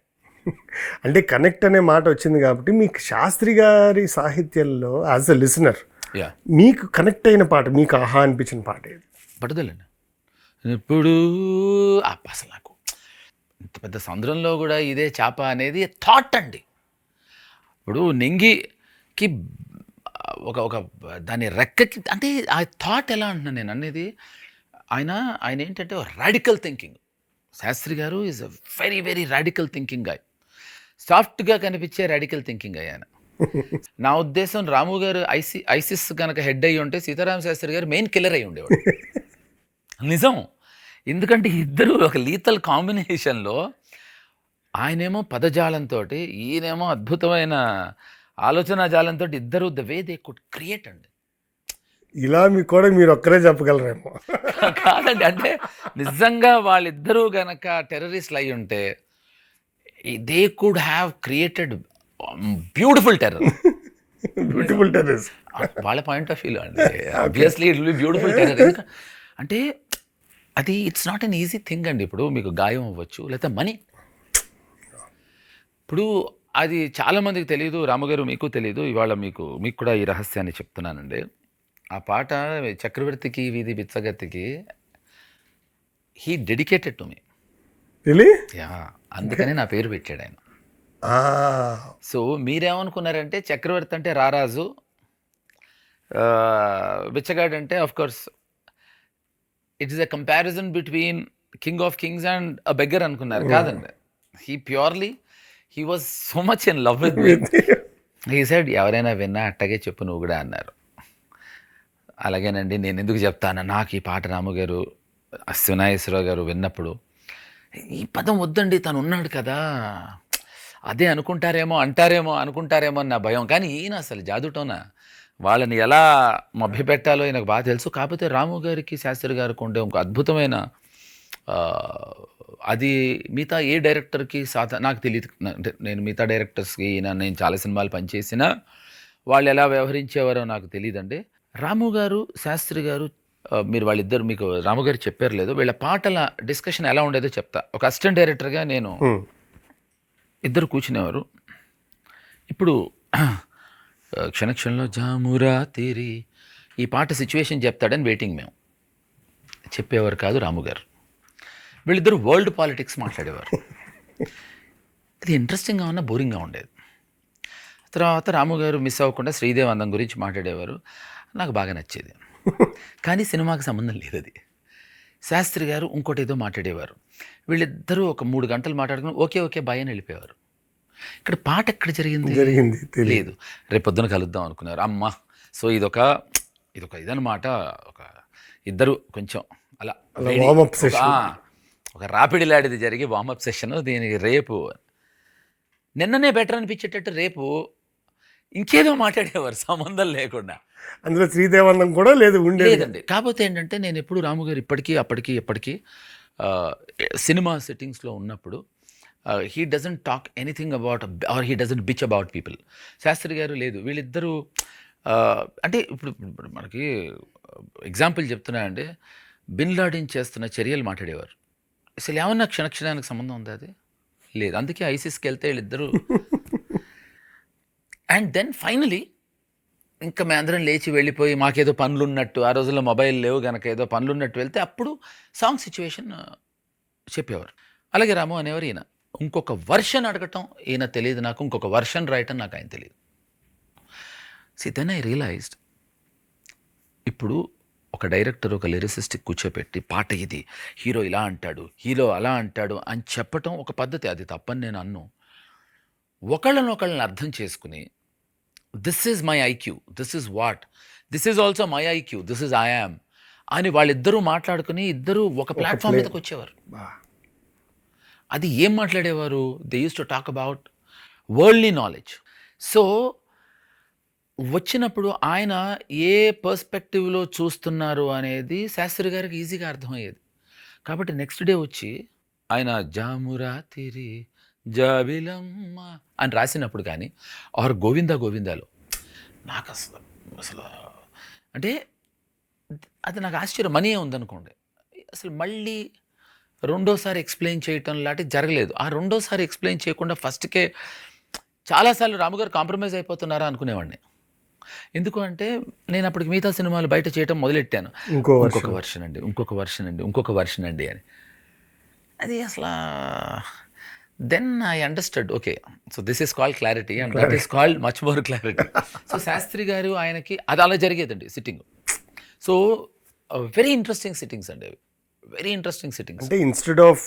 అంటే కనెక్ట్ అనే మాట వచ్చింది కాబట్టి మీకు శాస్త్రి గారి సాహిత్యంలో యాజ్ అ లిసనర్ యా మీకు కనెక్ట్ అయిన పాట, మీకు ఆహా అనిపించిన పాట ఏది? పట్టుదలండి. ఇప్పుడు అసలు నాకు ఇంత పెద్ద సముద్రంలో కూడా ఇదే చేప అనేది థాట్ అండి. ఇప్పుడు నెంగికి ఒక ఒక దాని రెక్కకి అంటే ఆ థాట్ ఎలా అంటున్నాను నేను అనేది, ఆయన ఆయన ఏంటంటే radical thinking. Sastri garu is a very very radical thinking guy. సాఫ్ట్గా కనిపించే రాడికల్ థింకింగ్ ఆయన. నా ఉద్దేశం రాము గారు ఐసిస్ కనుక హెడ్ అయ్యి ఉంటే సీతారామ శాస్త్రి గారు మెయిన్ కిల్లర్ అయ్యి ఉండేవాడు. నిజం. ఎందుకంటే ఇద్దరు ఒక లీతల్ కాంబినేషన్లో, ఆయనేమో పదజాలంతో, ఈయనేమో అద్భుతమైన ఆలోచన జాలంతో, ఇద్దరు the way they could create అండి. ఇలా మీకు కూడా మీరు ఒక్కరే చెప్పగలరేమో. కాదండి, అంటే నిజంగా వాళ్ళిద్దరూ గనక టెర్రరిస్ట్లు అయి ఉంటే they could have created beautiful terror. Beautiful terrace వాళ్ళ పాయింట్ ఆఫ్ వ్యూలో అండి. Obviously it will be beautiful terror. అంటే అది it's not an easy thing అండి. ఇప్పుడు మీకు గాయం అవ్వచ్చు, లేకపోతే మనీ. ఇప్పుడు అది చాలామందికి తెలియదు, రాముగారు మీకు తెలియదు. ఇవాళ మీకు కూడా ఈ రహస్యాన్ని చెప్తున్నానండి. ఆ పాట చక్రవర్తికి వీధి బిచ్చగత్తికి he dedicated to me. Yeah, అందుకని నా పేరు పెట్టాడు ఆయన. సో మీరేమనుకున్నారంటే చక్రవర్తి అంటే రారాజు, బిచ్చగాడు అంటే of course it is a comparison between king of Kings and a beggar అనుకున్నారు. కాదండి, he purely he was so much in love with me. He said ఎవరైనా విన్నా అట్టగే చెప్పు నువ్వు కూడా అన్నారు. అలాగేనండి, నేను ఎందుకు చెప్తాను, నాకు ఈ పాట రాముగారు శివనాగేశ్వరరావు గారు విన్నప్పుడు ఈ పదం వద్దండి, తను ఉన్నాడు కదా, అదే అనుకుంటారేమో అనుకుంటారేమో అని నా భయం. కానీ ఈయన అసలు జాదుటోన వాళ్ళని ఎలా మభ్యపెట్టాలో ఈయనకు బాగా తెలుసు. కాకపోతే రాము గారికి శాస్త్రి గారికి ఉండే ఒక అద్భుతమైన అది మిగతా ఏ డైరెక్టర్కి నాకు తెలియదు. అంటే నేను మిగతా డైరెక్టర్స్కి నేను చాలా సినిమాలు పనిచేసిన వాళ్ళు ఎలా వ్యవహరించేవారో నాకు తెలియదండి. రాము గారు శాస్త్రి గారు మీరు వాళ్ళిద్దరు మీకు రాము గారు చెప్పారు లేదు, వీళ్ళ పాటల డిస్కషన్ ఎలా ఉండేదో చెప్తా. ఒక అసిస్టెంట్ డైరెక్టర్గా నేను ఇద్దరు కూర్చునేవారు. ఇప్పుడు క్షణక్షణంలో జామురా తీరి ఈ పాట సిచ్యువేషన్ చెప్తాడని వెయిటింగ్ మేము. చెప్పేవారు కాదు రాము గారు. వీళ్ళిద్దరు వరల్డ్ పాలిటిక్స్ మాట్లాడేవారు. అది ఇంట్రెస్టింగ్గా ఉన్నా బోరింగ్గా ఉండేది. తర్వాత రాము గారు మిస్ అవ్వకుండా శ్రీదేవి అందం గురించి మాట్లాడేవారు. నాకు బాగా నచ్చేది, కానీ సినిమాకి సంబంధం లేదు అది. శాస్త్రి గారు ఇంకోటి ఏదో మాట్లాడేవారు. వీళ్ళిద్దరూ ఒక 3 గంటలు మాట్లాడుకుని ఓకే బాయ్ అని వెళ్ళిపోయేవారు. ఇక్కడ పాట ఎక్కడ జరిగింది లేదు. రేపు పొద్దున కలుద్దాం అనుకున్నారు. అమ్మ, సో ఇదొక ఇదనమాట. ఒక ఇద్దరు కొంచెం అలా ఒక రాపిడిలాడిది జరిగి వార్మప్ సెషన్. దీనికి రేపు నిన్ననే బెటర్ అనిపించేటట్టు రేపు ఇంకేదో మాట్లాడేవారు సంబంధం లేకుండా. అందులో శ్రీదేవందం కూడా లేదండి. కాకపోతే ఏంటంటే నేను ఎప్పుడు రాము గారు ఎప్పటికీ సినిమా సెట్టింగ్స్లో ఉన్నప్పుడు he doesn't talk anything about or he doesn't bitch about people. Shastri garu లేదు. వీళ్ళిద్దరూ అంటే ఇప్పుడు మనకి ఎగ్జాంపుల్ చెప్తున్నానంటే, బిన్ లాడెన్ చేస్తున్న చర్యలు మాట్లాడేవారు. అసలు ఏమన్నా క్షణక్షణానికి సంబంధం ఉందా? అది లేదు. అందుకే ఐసిస్కి వెళ్తే వీళ్ళిద్దరూ అండ్ దెన్ ఫైనలీ ఇంకా మేమందరం లేచి వెళ్ళిపోయి మాకేదో పనులు ఉన్నట్టు, ఆ రోజుల్లో మొబైల్ లేవు కనుక ఏదో పనులు ఉన్నట్టు వెళ్తే అప్పుడు సాంగ్ సిచ్యువేషన్ చెప్పేవారు. అలాగే రాము అనేవారు. ఈయన ఇంకొక వర్షన్ అడగటం ఈయన తెలియదు నాకు, ఇంకొక వర్షన్ రాయటం నాకు ఆయన తెలియదు. దెన్ ఐ రియలైజ్డ్, ఇప్పుడు ఒక డైరెక్టర్ ఒక లిరిసిస్ట్కి కూర్చోపెట్టి పాట ఇది, హీరో ఇలా అంటాడు, హీరో అలా అంటాడు అని చెప్పటం ఒక పద్ధతి. అది తప్పని నేను అన్ను. ఒకళ్ళని అర్థం చేసుకుని this is my IQ, this is what, this is also my IQ, this is I am అని వాళ్ళిద్దరూ మాట్లాడుకుని ఇద్దరు ఒక ప్లాట్ఫామ్ మీదకి వచ్చేవారు. అది ఏం మాట్లాడేవారు? They used to talk about worldly knowledge. So వచ్చినప్పుడు ఆయన ఏ పర్స్పెక్టివ్లో చూస్తున్నారు అనేది శాస్త్రి గారికి ఈజీగా అర్థమయ్యేది. కాబట్టి నెక్స్ట్ డే వచ్చి ఆయన జామురాతిరి జాబిలమ్మ అని రాసినప్పుడు కానీ ఆర్ గోవిందా గోవిందాలో నాకు అసలు అసలు అంటే అది నాకు ఆశ్చర్యం. మనీ ఉందనుకోండి, అసలు మళ్ళీ రెండోసారి ఎక్స్ప్లెయిన్ చేయటం లాంటివి జరగలేదు. ఆ రెండోసారి ఎక్స్ప్లెయిన్ చేయకుండా ఫస్ట్కే చాలాసార్లు రాముగారు కాంప్రమైజ్ అయిపోతున్నారా అనుకునేవాడిని. ఎందుకు అంటే నేను అప్పటికి మిగతా సినిమాలు బయట చేయటం మొదలెట్టాను. ఇంకొక వర్షన్ అండి, ఇంకొక వర్షన్ అండి, ఇంకొక వర్షన్ అండి అని. అది అసలు then I understood, okay, so this is called clarity and that is called much more clarity. So Sastri garu ఆయనకి అది అలా జరిగేదండి sitting. So very interesting sittings అండి అవి, వెరీ ఇంట్రెస్టింగ్ సిట్టింగ్స్. అంటే instead of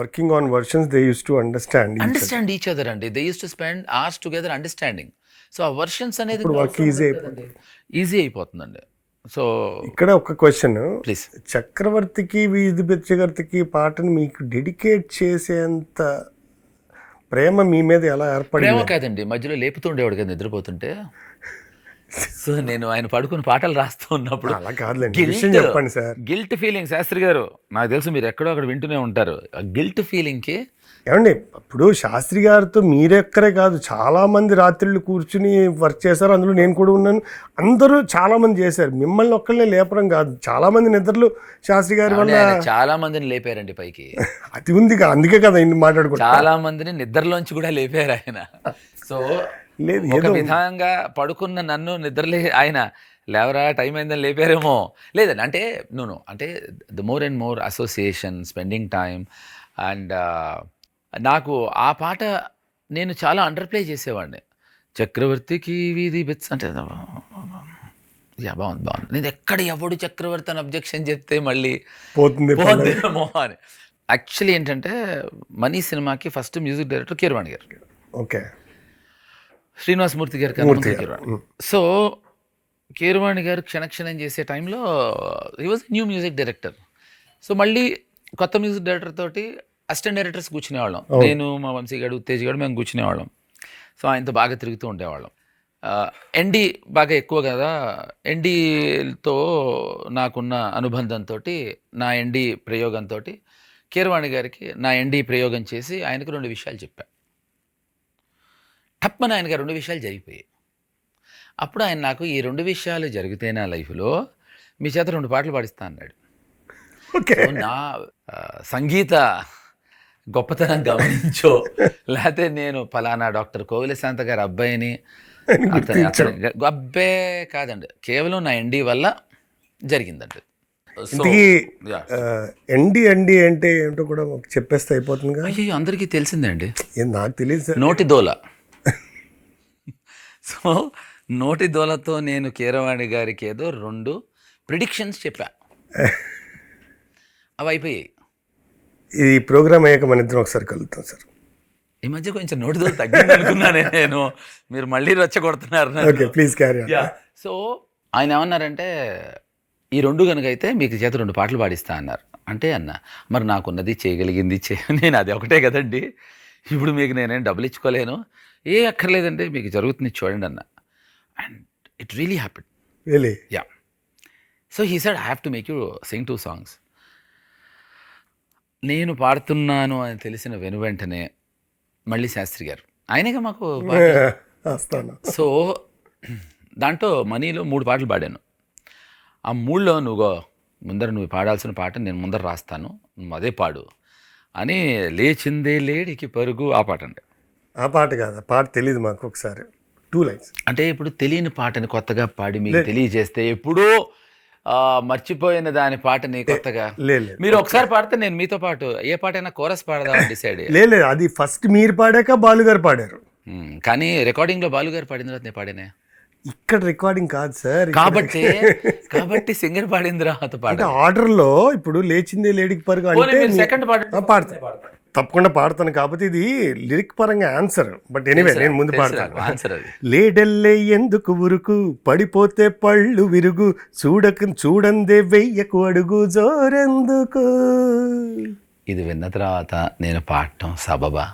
working on versions they used to understand each other అండి. They used to spend hours together understanding. So ఆ వర్షన్స్ అనేది వర్క్ ఈజీ అయిపోతుందండి. సో ఇక్కడ ఒక క్వశ్చన్, ప్లీజ్. చక్రవర్తికి వీధి బిచ్చగర్తికి పాటను మీకు డెడికేట్ చేసేంత ప్రేమ మీ మీద ఎలా ఏర్పడింది? ప్రేమ కాదండి, మధ్యలో లేపుతుండేవాడు కదా నిద్రపోతుంటే. సో నేను ఆయన పడుకుని పాటలు రాస్తూ ఉన్నప్పుడు అలా కాదులేండి, విషయం చెప్పండి సార్. గిల్ట్ ఫీలింగ్ శాస్త్రి గారు నాకు తెలుసు మీరు ఎక్కడో అక్కడ వింటూనే ఉంటారు. ఆ గిల్ట్ ఫీలింగ్కి ఏమండి, ఇప్పుడు శాస్త్రి గారితో మీరెక్కరే కాదు చాలా మంది రాత్రులు కూర్చుని వర్క్ చేశారు, అందులో నేను కూడా ఉన్నాను. అందరూ చాలా మంది చేశారు, మిమ్మల్ని ఒక్కళ్ళనే లేపడం కాదు, చాలా మంది నిద్రలు శాస్త్రి గారి వల్ల చాలా మందిని లేపారండి పైకి. అది ఉంది, అందుకే కదా ఇన్ని మాట్లాడుకుంటా. చాలా మందిని నిద్రలోంచి కూడా లేపారు ఆయన. సో లేదు, ఒక విధంగా పడుకున్న నన్ను నిద్రలే ఆయన లేవరా టైం అయిందని లేపారేమో. లేదండి, అంటే నూను అంటే the more and more association, spending time. And నాకు ఆ పాట నేను చాలా అండర్ప్లే చేసేవాడిని. చక్రవర్తికి వీధి బిట్స్ అంటే బాగుంది బాగుంది. నేను ఎక్కడ ఎవడు చక్రవర్తి అని అబ్జెక్షన్ చెప్తే మళ్ళీ పోతుందేమో అని. యాక్చువల్లీ ఏంటంటే మనీ సినిమాకి ఫస్ట్ మ్యూజిక్ డైరెక్టర్ కీరవాణి గారు. ఓకే, శ్రీనివాసమూర్తి గారు కీరవాణి. సో కీరవాణి గారు క్షణక్షణం చేసే టైంలో he was new music director. So మళ్ళీ కొత్త మ్యూజిక్ డైరెక్టర్ తోటి అసిస్టెంట్ డైరెక్టర్స్ కూర్చునేవాళ్ళం. నేను, మా వంశీ గారు, ఉత్తేజ్ గారు, మేము కూర్చునేవాళ్ళం. సో ఆయనతో బాగా తిరుగుతూ ఉండేవాళ్ళం. ఎన్డీ బాగా ఎక్కువ కదా, ఎన్డీతో నాకున్న అనుబంధంతో నా ఎన్డీ ప్రయోగంతో కీరవాణి గారికి నా ఎన్డీ ప్రయోగం చేసి ఆయనకు 2 విషయాలు చెప్పా. టప్మని ఆయనకి 2 విషయాలు జరిగిపోయాయి. అప్పుడు ఆయన నాకు ఈ 2 విషయాలు జరిగితే నా లైఫ్లో మీ చేత 2 పాటలు పాడిస్తా అన్నాడు. నా సంగీత గొప్పతనం గమనించో, లేకపోతే నేను ఫలానా డాక్టర్ కోవిలశాంత గారి అబ్బాయిని అతని అబ్బే కాదండి, కేవలం నా ఎన్డీ వల్ల జరిగిందండి. ఎన్డీ అంటే ఏంటో కూడా చెప్పేస్తే అయిపోతుంది కదా. అయ్యో అందరికీ తెలిసిందండి, నాకు తెలియదు. నోటి దోల. సో నోటి దోలతో నేను కీరవాణి గారికి ఏదో 2 ప్రిడిక్షన్స్ చెప్పా, అవి అయిపోయాయి. ఈ ప్రోగ్రామ్ అయ్యాక మన ఇద్దరం ఒకసారి కలుగుతాం సార్. ఈ మధ్య కొంచెం నోటి దోల తగ్గింది అనుకున్నానే నేను, మీరు మళ్ళీ రెచ్చగొడుతున్నారు. Okay, please carry on. So ఆయన ఏమన్నారంటే ఈ 2 కనుక అయితే మీకు చేత 2 పాటలు పాడిస్తా అన్నారు. అంటే అన్న మరి నాకున్నది చేయగలిగింది నేను అది ఒకటే కదండి, ఇప్పుడు మీకు నేనేం డబ్బులు ఇచ్చుకోలేను, ఏ అక్కర్లేదండి, మీకు జరుగుతుంది చూడండి అన్న. And it really happened. Really? Yeah. So he said I have to make you sing 2 songs. నేను పాడుతున్నాను అని తెలిసిన వెంటనే మళ్ళీ శాస్త్రి గారు, ఆయనగా మాకు సో దాంట్లో మనీలో 3 పాటలు పాడాను. ఆ 3లో నువ్వు పాడాల్సిన పాట నేను ముందర రాస్తాను, నువ్వు అదే పాడు అని లేచిందే లేడికి పరుగు ఆ పాట అండి. ఆ పాట కాదు, ఆ పాట తెలియదు మాకు. ఒకసారి 2 లైన్స్ అంటే ఇప్పుడు తెలియని పాటని కొత్తగా పాడి మీకు తెలియజేస్తే ఎప్పుడూ మర్చిపోయిన దాని పాటని కొత్తగా మీరు ఒకసారి పాడితే నేను మీతో పాటు ఏ పాటైనా కోరస్ పాడదామని డిసైడ్. లేదు, అది ఫస్ట్ మీరు పాడాక బాలుగారు పాడారు. కానీ రికార్డింగ్లో బాలుగారు పాడిన తర్వాత నేను పాడినా. ఇక్కడ రికార్డింగ్ కాదు సార్, కాబట్టి సింగర్ పాడిన తర్వాత పాట ఆర్డర్లో ఇప్పుడు లేచిందే లేడికి పరుగు అంటే సెకండ్ పాడతా, తప్పకుండా పాడతాను. కాకపోతే ఇది లిరిక్ పరంగా ఆన్సర్, బట్ ఎనీవే నేను ముందు పాడతాను. ఆన్సర్ అది. లేడల్లే ఎందుకు ఉరుకు, పడిపోతే పళ్ళు విరుగు, చూడందే వెయ్యకు అడుగు జోరెందుకు. ఇది విన్న తర్వాత నేను పాడటం సబబా?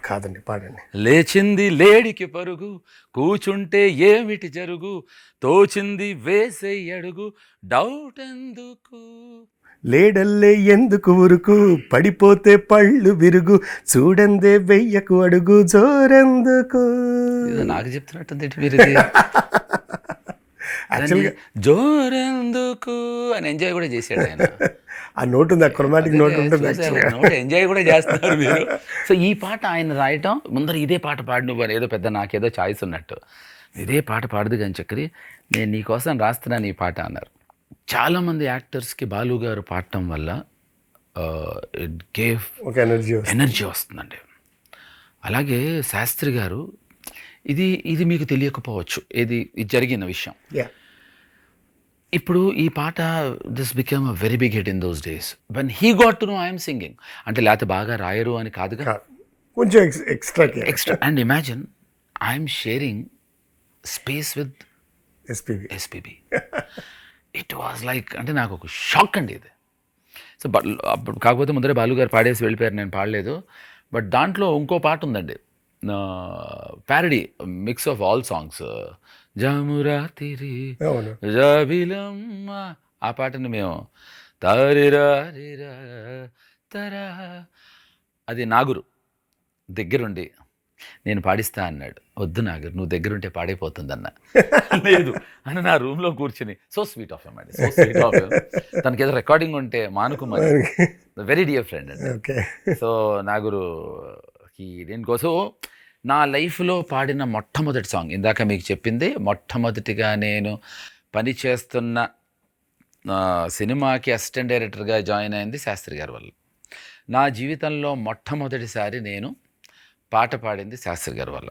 కాదండి, పాడండి. లేచింది లేడికి పరుగు, కూచుంటే ఏమిటి జరుగు, తోచింది వేసే అడుగు, డౌట్ ఎందుకు. లేడల్లే ఎందుకు ఉరుకు, పడిపోతే పళ్ళు విరుగు, చూడందే వెయ్యకు అడుగు, జోరెందుకు. ఇది నాకు చెప్తున్నట్టుంది మీరు ఇది. యాక్చువల్గా జోరెందుకు అని ఎంజాయ్ కూడా చేశాడు ఆయన. ఆ నోట్ ఉంది, ఆ క్రొమాటిక్ నోట్ ఉంటుంది. ఎంజాయ్ కూడా చేస్తున్నారు మీరు. సో ఈ పాట ఆయన రాయటం ముందర ఇదే పాట పాడు నువ్వు అని, ఏదో పెద్ద నాకేదో చాయిస్ ఉన్నట్టు, ఇదే పాట పాడదు కానీ చక్కరి నేను నీకోసం రాస్తున్నాను ఈ పాట అన్నారు. చాలామంది యాక్టర్స్కి బాలు గారు పాడటం వల్ల ఇట్ గేవ్ ఒక ఎనర్జీ వస్తుందండి. అలాగే శాస్త్రి గారు ఇది మీకు తెలియకపోవచ్చు, ఇది జరిగిన విషయం. ఇప్పుడు ఈ పాట this become a very big hit in those days when he got to know I'm singing. అంటే లేకపోతే బాగా రాయరు అని కాదుగా, కొంచెం extra. And imagine I'm sharing space with SPB. It was like, అంటే నాకు ఒక షాక్ అండి ఇది. సో కాకపోతే ముందరే బాలు గారు పాడేసి వెళ్ళిపోయారు, నేను పాడలేదు. బట్ దాంట్లో ఇంకో పాట ఉందండి, parody mix of all songs. జామురాతిరి జాబిలమ్మ, ఆ పాటని మేము తారిరారిరా తరా, అది నాగురు దగ్గరుండి నేను పాడిస్తా అన్నాడు. వద్దు నాగర్, నువ్వు దగ్గరుంటే పాడైపోతుందన్న. లేదు అని నా రూమ్లో కూర్చుని, సో స్వీట్ ఆఫ్ అండి, సో స్వీట్ ఆఫ్. తనకి ఏదో రికార్డింగ్ ఉంటే మానుకోమని, వెరీ డియర్ ఫ్రెండ్ అండి. సో నాగురు దీనికోసం నా లైఫ్లో పాడిన మొట్టమొదటి సాంగ్, ఇందాక మీకు చెప్పింది, మొట్టమొదటిగా నేను పనిచేస్తున్న సినిమాకి అసిస్టెంట్ డైరెక్టర్గా జాయిన్ అయింది శాస్త్రి గారి వల్ల. నా జీవితంలో మొట్టమొదటిసారి నేను పాట పాడింది శాస్త్రి గారి వల్ల.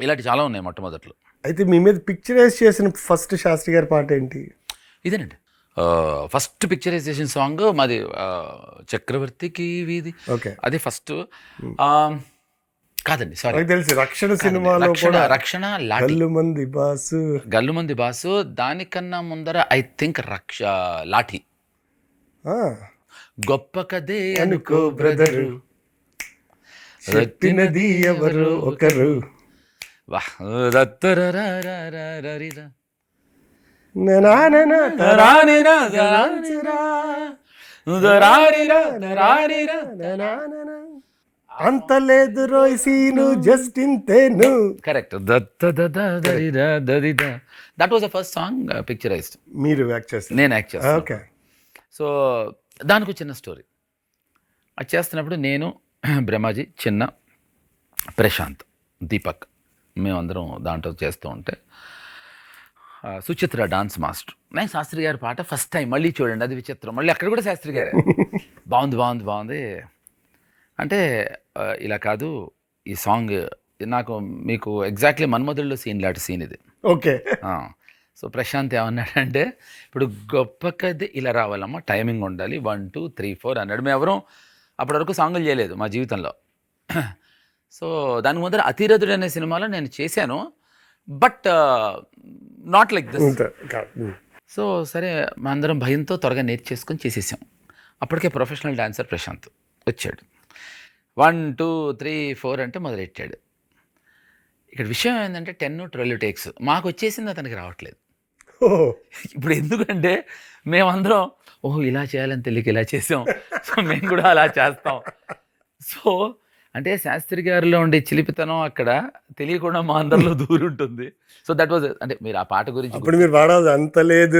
ఇలాంటి చాలా ఉన్నాయి మొట్టమొదట్లో. అయితే మీ మీద పిక్చరైజ్ చేసిన ఫస్ట్ శాస్త్రి గారి పాట ఏంటి? ఇదేనండి ఫస్ట్ పిక్చరైజేషన్ సాంగ్ మాది, చక్రవర్తికి వీధి. అది ఫస్ట్ కాదండి, సారీ, తెలిసి రక్షణ సినిమాలో రక్షణ గల్లుమంది బాసు. దానికన్నా ముందర ఐ థింక్ లాఠీ. గొప్ప కదే అనుకో బ్రదరు, చెప్పినది ఎవరు ఒకరు. అంత లేదు రోయ్ సీను, జస్ట్ ఇంతేను. Correct. That was the first song picturised. మీరు యాక్ట్ చేస్తారు? నేను యాక్ట్ చేస్తాను. ఓకే. సో దానికి చిన్న స్టోరీ. అది చేస్తున్నప్పుడు నేను, బ్రహ్మాజీ, చిన్న, ప్రశాంత్, దీపక్, మేమందరం దాంట్లో చేస్తూ ఉంటే సుచిత్ర డాన్స్ మాస్టర్, నేను శాస్త్రి గారి పాట ఫస్ట్ టైం మళ్ళీ చూడండి, అది విచిత్రం, మళ్ళీ అక్కడ కూడా శాస్త్రి గారే. బాగుంది అంటే ఇలా కాదు ఈ సాంగ్ నాకు, మీకు ఎగ్జాక్ట్లీ మన్మధుడిలో సీన్ లాంటి సీన్ ఇది. ఓకే. సో ప్రశాంత్ ఏమన్నాడంటే, ఇప్పుడు గొప్ప కథ ఇలా రావాలమ్మా, టైమింగ్ ఉండాలి, 1 2 3 4 అన్నాడు. మేము ఎవరూ అప్పటి వరకు సాంగులు చేయలేదు మా జీవితంలో. సో దాని ముందర అతిరథుడు అనే సినిమాలో నేను చేశాను, but not like this. So సరే మా అందరం భయంతో త్వరగా నేర్చేసుకొని చేసేసాం. అప్పటికే ప్రొఫెషనల్ డాన్సర్ ప్రశాంత్ వచ్చాడు. 1 2 3 4 అంటే మొదలెట్టాడు. ఇక్కడ విషయం ఏంటంటే 10 12 టేక్స్ మాకు వచ్చేసింది, అతనికి రావట్లేదు. ఇప్పుడు ఎందుకంటే మేమందరం ఇలా చేయాలని తెలియక ఇలా చేసాం, సో మేము కూడా అలా చేస్తాం. సో అంటే శాస్త్రి గారిలో ఉండే చిలిపితనం అక్కడ తెలియకుండా మా అందరిలో దూరుంటుంది. సో దట్ వాజ్, అంటే మీరు ఆ పాట గురించి మీరు పాడాలి, అంత లేదు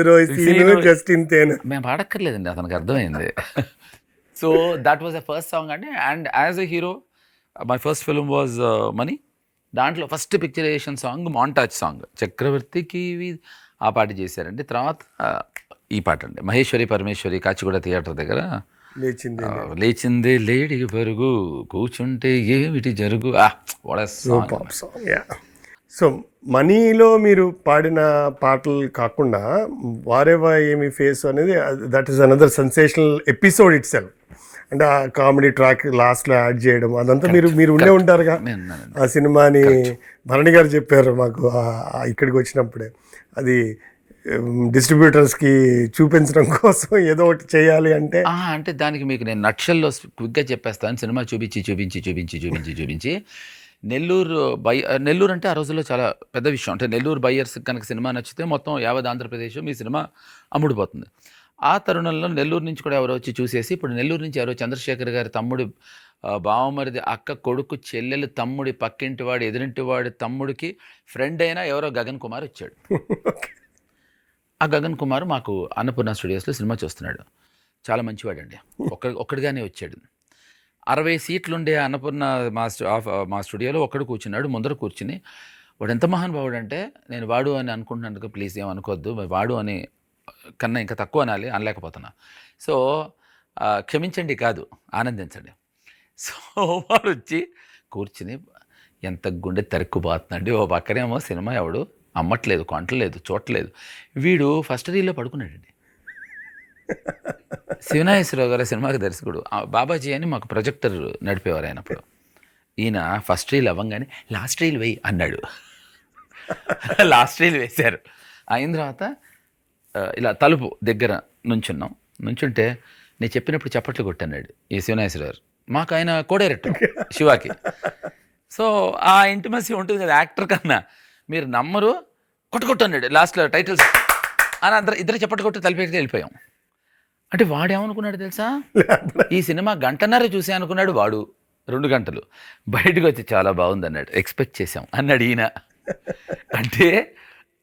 జస్ట్ ఇంతేను. మేము పాడక్కర్లేదండి, అతనికి అర్థమైంది. So that was the first song అండి. And as a hero my first film was money. దాంట్లో first picturisation song montage song, చక్రవర్తికి ఆ పాట చేశారండి. తర్వాత ఈ పాట అండి, మహేశ్వరి పరమేశ్వరి కాచిగూడ థియేటర్ దగ్గర, లేచిందే లేడికి పరుగు, కూర్చుంటే ఏమిటి జరుగు. సో మనీలో మీరు పాడిన పాటలు కాకుండా వారెవా ఏమి ఫేస్ అనేది, that is another sensational episode it self. అంటే ఆ కామెడీ ట్రాక్ లాస్ట్లో యాడ్ చేయడం, అదంతా మీరు ఉండే ఉంటారుగా ఆ సినిమాని. భరణి గారు చెప్పారు మాకు ఇక్కడికి వచ్చినప్పుడే, అది డిస్ట్రిబ్యూటర్స్కి చూపించడం కోసం ఏదో ఒకటి చేయాలి అంటే అంటే దానికి మీకు నేను నక్షల్లో క్విక్గా చెప్పేస్తాను. సినిమా చూపించి నెల్లూరు అంటే ఆ రోజుల్లో చాలా పెద్ద విషయం. అంటే నెల్లూరు బయ్యర్స్ కనుక సినిమా నచ్చితే మొత్తం యావత్ ఆంధ్రప్రదేశ్ మీ సినిమా అమ్ముడుపోతుంది. ఆ తరుణంలో నెల్లూరు నుంచి కూడా ఎవరో వచ్చి చూసేసి, ఇప్పుడు నెల్లూరు నుంచి ఎవరో చంద్రశేఖర్ గారి తమ్ముడి బావమరిది అక్క కొడుకు చెల్లెలు తమ్ముడి పక్కింటివాడు ఎదురింటివాడి తమ్ముడికి ఫ్రెండ్ అయినా ఎవరో గగన్ కుమార్ వచ్చాడు. ఆ గగన్ కుమార్ మాకు అన్నపూర్ణ స్టూడియోస్లో సినిమా చూస్తున్నాడు. చాలా మంచివాడండి. ఒక్కడిగానే వచ్చాడు. 60 సీట్లుండే అన్నపూర్ణ మా స్టూడియోలో ఒక్కడు కూర్చున్నాడు. ముందర కూర్చుని వాడు ఎంత మహానుభావుడు అంటే, నేను వాడు అని అనుకుంటున్నాను, ప్లీజ్ ఏమనుకోవద్దు, వాడు అని కన్నా ఇంకా తక్కువ అనాలి, అనలేకపోతున్నా. సో క్షమించండి కాదు, ఆనందించండి. సో వాడు వచ్చి కూర్చుని ఎంత గుండె తరుక్కుపోతుందండి. ఓ పక్కనేమో సినిమా ఎవడు అమ్మట్లేదు, కొంటలేదు, చూడలేదు. వీడు ఫస్ట్ రీల్లో పడుకున్నాడండి. శివనాగేశ్వరరావు గారి సినిమాకి దర్శకుడు బాబాజీ అని మాకు ప్రొజెక్టర్ నడిపేవారు అయినప్పుడు. ఈయన ఫస్ట్ రీల్ అవ్వంగానే లాస్ట్ రీల్ వేయి అన్నాడు. లాస్ట్ రీల్ వేశారు. అయిన తర్వాత ఇలా తలుపు దగ్గర నుంచుంటే నేను చెప్పినప్పుడు చప్పట్లు కొట్టన్నాడు ఈ శివనాగేశ్వరరావు గారు. మాకు ఆయన కో-డైరెక్టర్ శివాకి. సో ఆ ఇంటిమసీ ఉంటుంది కదా యాక్టర్ కన్నా. మీరు నమ్మరు, కొట్టుకొట్టన్నాడు లాస్ట్లో టైటిల్స్ అని ఇద్దరు చప్పట్లు కొట్టి తలుపెట్టి వెళ్ళిపోయాం. అంటే వాడేమనుకున్నాడు తెలుసా, ఈ సినిమా గంటన్నర చూసే అనుకున్నాడు వాడు. 2 గంటలు బయటకు వచ్చి చాలా బాగుంది అన్నాడు, ఎక్స్పెక్ట్ చేసాం అన్నాడు ఈయన. అంటే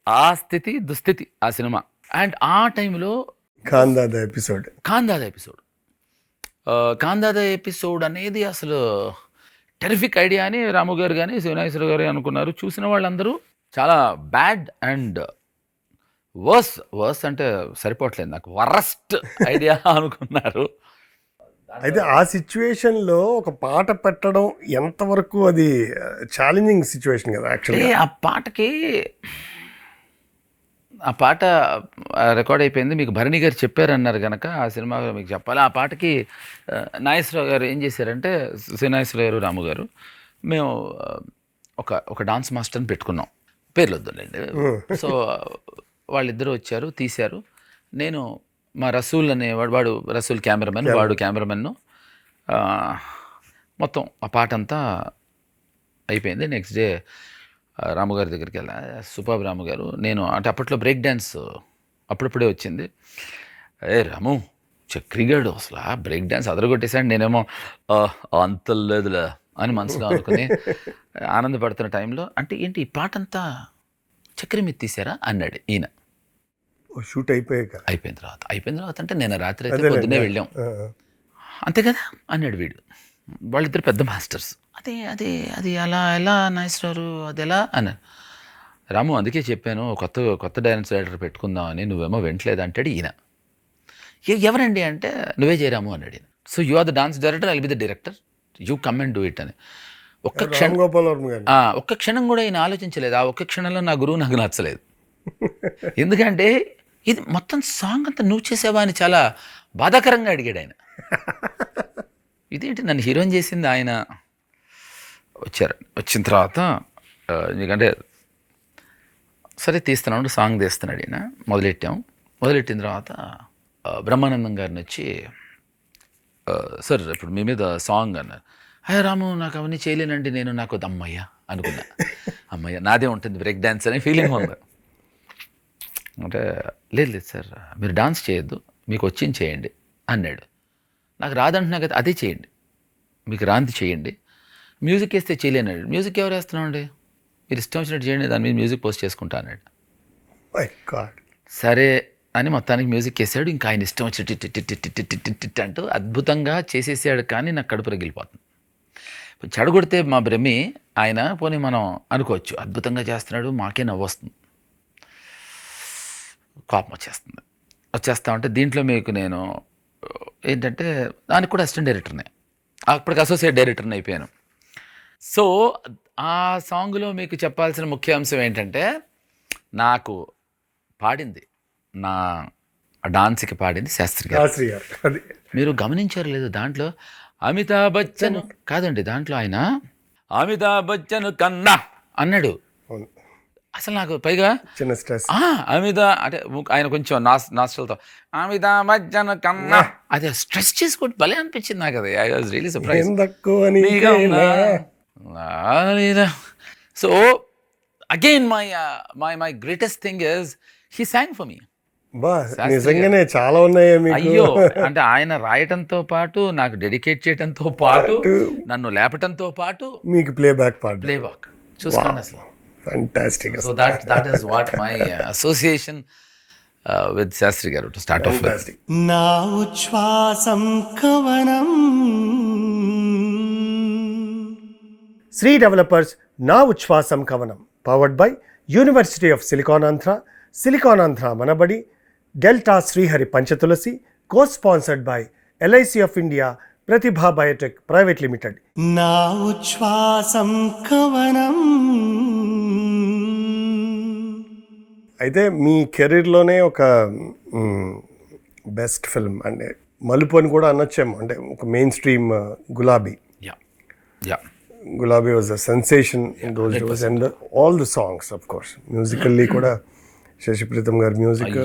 ఆ స్థితి దుస్థితి ఆ సినిమా. అండ్ ఆ టైంలో ఖాందాదా ఎపిసోడ్ అనేది అసలు టెరిఫిక్ ఐడియా అని రాము గారు కానీ శివనాగేశ్వర గారు అనుకున్నారు. చూసిన వాళ్ళందరూ చాలా బ్యాడ్ అండ్ వర్స్ అంటే సరిపోవట్లేదు, నాకు వరస్ట్ ఐడియా అనుకున్నారు. అయితే ఆ సిచ్యువేషన్లో ఒక పాట పెట్టడం ఎంతవరకు అది ఛాలెంజింగ్ సిచ్యువేషన్ కదా యాక్చువల్లీ. ఆ పాట రికార్డ్ అయిపోయింది. మీకు భరణి గారు చెప్పారన్నారు కనుక ఆ సినిమాలో మీకు చెప్పాలి. ఆ పాటకి నాగేశ్వరరావు గారు ఏం చేశారంటే, శ్రీనాగేశ్వరరావు గారు రాము గారు మేము ఒక డాన్స్ మాస్టర్ని పెట్టుకున్నాం, పేర్లు వద్దులేండి. సో వాళ్ళిద్దరూ వచ్చారు, తీశారు. నేను మా రసూల్ అనేవాడు, వాడు రసూల్ కెమెరామెన్, వాడు కెమెరామెన్. మొత్తం ఆ పాట అంతా అయిపోయింది. నెక్స్ట్ డే రాముగారి దగ్గరికి వెళ్ళా. సూపర్ రాము గారు, నేను అంటే అప్పట్లో బ్రేక్ డ్యాన్స్ అప్పుడప్పుడే వచ్చింది. రాము చక్రిగాడు అసలు బ్రేక్ డ్యాన్స్ అదరగొట్టేశాడు. నేనేమో అంత లేదులే అని మనసులో అనుకుని ఆనందపడుతున్న టైంలో, అంటే ఏంటి ఈ పాట అంతా చక్రి మీద తీసారా అన్నాడు ఈయన. షూట్ అయిపోయిన తర్వాత అంటే నేను రాత్రి అయితే పొద్దున్నే వెళ్ళాం అంతే కదా అన్నాడు వీడు. వాళ్ళిద్దరు పెద్ద మాస్టర్స్. అది అలా ఎలా నాగేశ్వరరావు అది ఎలా అన్నాడు. రాము అందుకే చెప్పాను కొత్త డాన్స్ డైరెక్టర్ పెట్టుకుందామని, నువ్వేమో వెంటలేదు అంటాడు ఈయన. ఎవరండి అంటే నువ్వే చేయరాము అన్నాడు ఈయన. So you are the dance director, I will be the director, you come and do it అని. ఒక్క క్షణం కూడా ఈయన ఆలోచించలేదు. ఆ ఒక్క క్షణంలో నా గురువు నాకు నచ్చలేదు. ఎందుకంటే ఇది మొత్తం సాంగ్ అంతా నువ్వు చేసావా అని చాలా బాధాకరంగా అడిగాడు ఆయన. ఇదేంటి నన్ను హీరోయిన్ చేసింది ఆయన. వచ్చిన తర్వాత ఎందుకంటే సరే తీస్తున్నాడు, సాంగ్ తీస్తున్నాడు ఈయన. మొదలెట్టిన తర్వాత బ్రహ్మానందం గారిని వచ్చి, సార్ ఇప్పుడు మీ మీద సాంగ్ అన్నారు. అయ్యా రాము నాకు అవన్నీ చేయలేనండి నేను, నాకు అమ్మయ్య అనుకున్నా. అమ్మయ్య నాదే ఉంటుంది బ్రేక్ డ్యాన్స్ అనే ఫీలింగ్ ఉంది. అంటే లేదు సార్ మీరు డాన్స్ చేయొద్దు, మీకు వచ్చింది చేయండి అన్నాడు. నాకు రాదంటున్నా కదా, అదే చేయండి, మీకు రాంది చేయండి, మ్యూజిక్ వేస్తే చేయలేనాడు. మ్యూజిక్ ఎవరు వేస్తున్నామండి, మీరు ఇష్టం వచ్చినట్టు చేయండి, దాని మీద మ్యూజిక్ పోస్ట్ చేసుకుంటా అన్నాడు. సరే అని మొత్తానికి మ్యూజిక్ వేసాడు. ఇంకా ఆయన ఇష్టం వచ్చి అంటూ అద్భుతంగా చేసేసాడు. కానీ నాకు కడుపు రగిలిపోతుంది. చెడగొడితే మా బ్రహ్మి ఆయన, పోనీ మనం అనుకోవచ్చు అద్భుతంగా చేస్తున్నాడు, మాకే నవ్వు వస్తుంది, కోపం వచ్చేస్తా ఉంటే దీంట్లో మీకు నేను ఏంటంటే దానికి కూడా అసిస్టెంట్ డైరెక్టర్నే, అప్పటికి అసోసియేట్ డైరెక్టర్ని అయిపోయాను. సో ఆ సాంగ్లో మీకు చెప్పాల్సిన ముఖ్య అంశం ఏంటంటే, నాకు పాడింది నా డాన్స్కి పాడింది శాస్త్రి గారు. మీరు గమనించారు లేదు, దాంట్లో అమితాబ్ బచ్చన్ కాదండి, దాంట్లో ఆయన అమితాబ్ బచ్చన్ కన్నా అన్నాడు. అసలు నాకు పైగా చిన్న స్ట్రెస్. అమిత అంటే ఆయన కొంచెం నాస్టల్తో అమిత మధ్యాహ్నం కన్నా అది స్ట్రెస్ చేసుకుంటే భలే అనిపించింది నాకు. అది ఐ వాజ్ రియలీ సర్ప్రైజ్. ఏం తక్కువ నీకైనా. So again my greatest thing is he song for me. బా నిజంగానే చాలా ఉన్నాయా మీకు? అయ్యో, అంటే ఆయన రాయటంతో పాటు నాకు డెడికేట్ చేయటంతో పాటు నన్ను లేపటంతో పాటు మీకు ప్లేబ్యాక్ పాట. ప్లేబాక్ చూసుకోండి అసలు. Fantastic. So that is what my association with Sastry garu to start off with. నా ఉచ్ఛ్వాసం కవనం. శ్రీ డెవలపర్స్ నా ఉచ్ఛ్వాసం కవనం powered by university of SiliconAndhra, SiliconAndhra Manabadi, delta Srihari Panchatulasi, cosponsored by LIC of India, Pratibha biotech private limited. Naa ఉచ్ఛ్వాసం కవనం. అయితే మీ కెరీర్లోనే ఒక బెస్ట్ ఫిల్మ్ అంటే మలుపు అని కూడా అనొచ్చేమో, అంటే ఒక మెయిన్ స్ట్రీమ్ గులాబీ. గులాబీ was a sensation in those days and all the songs of course musically కూడా శశిప్రీతం గారి మ్యూజిక్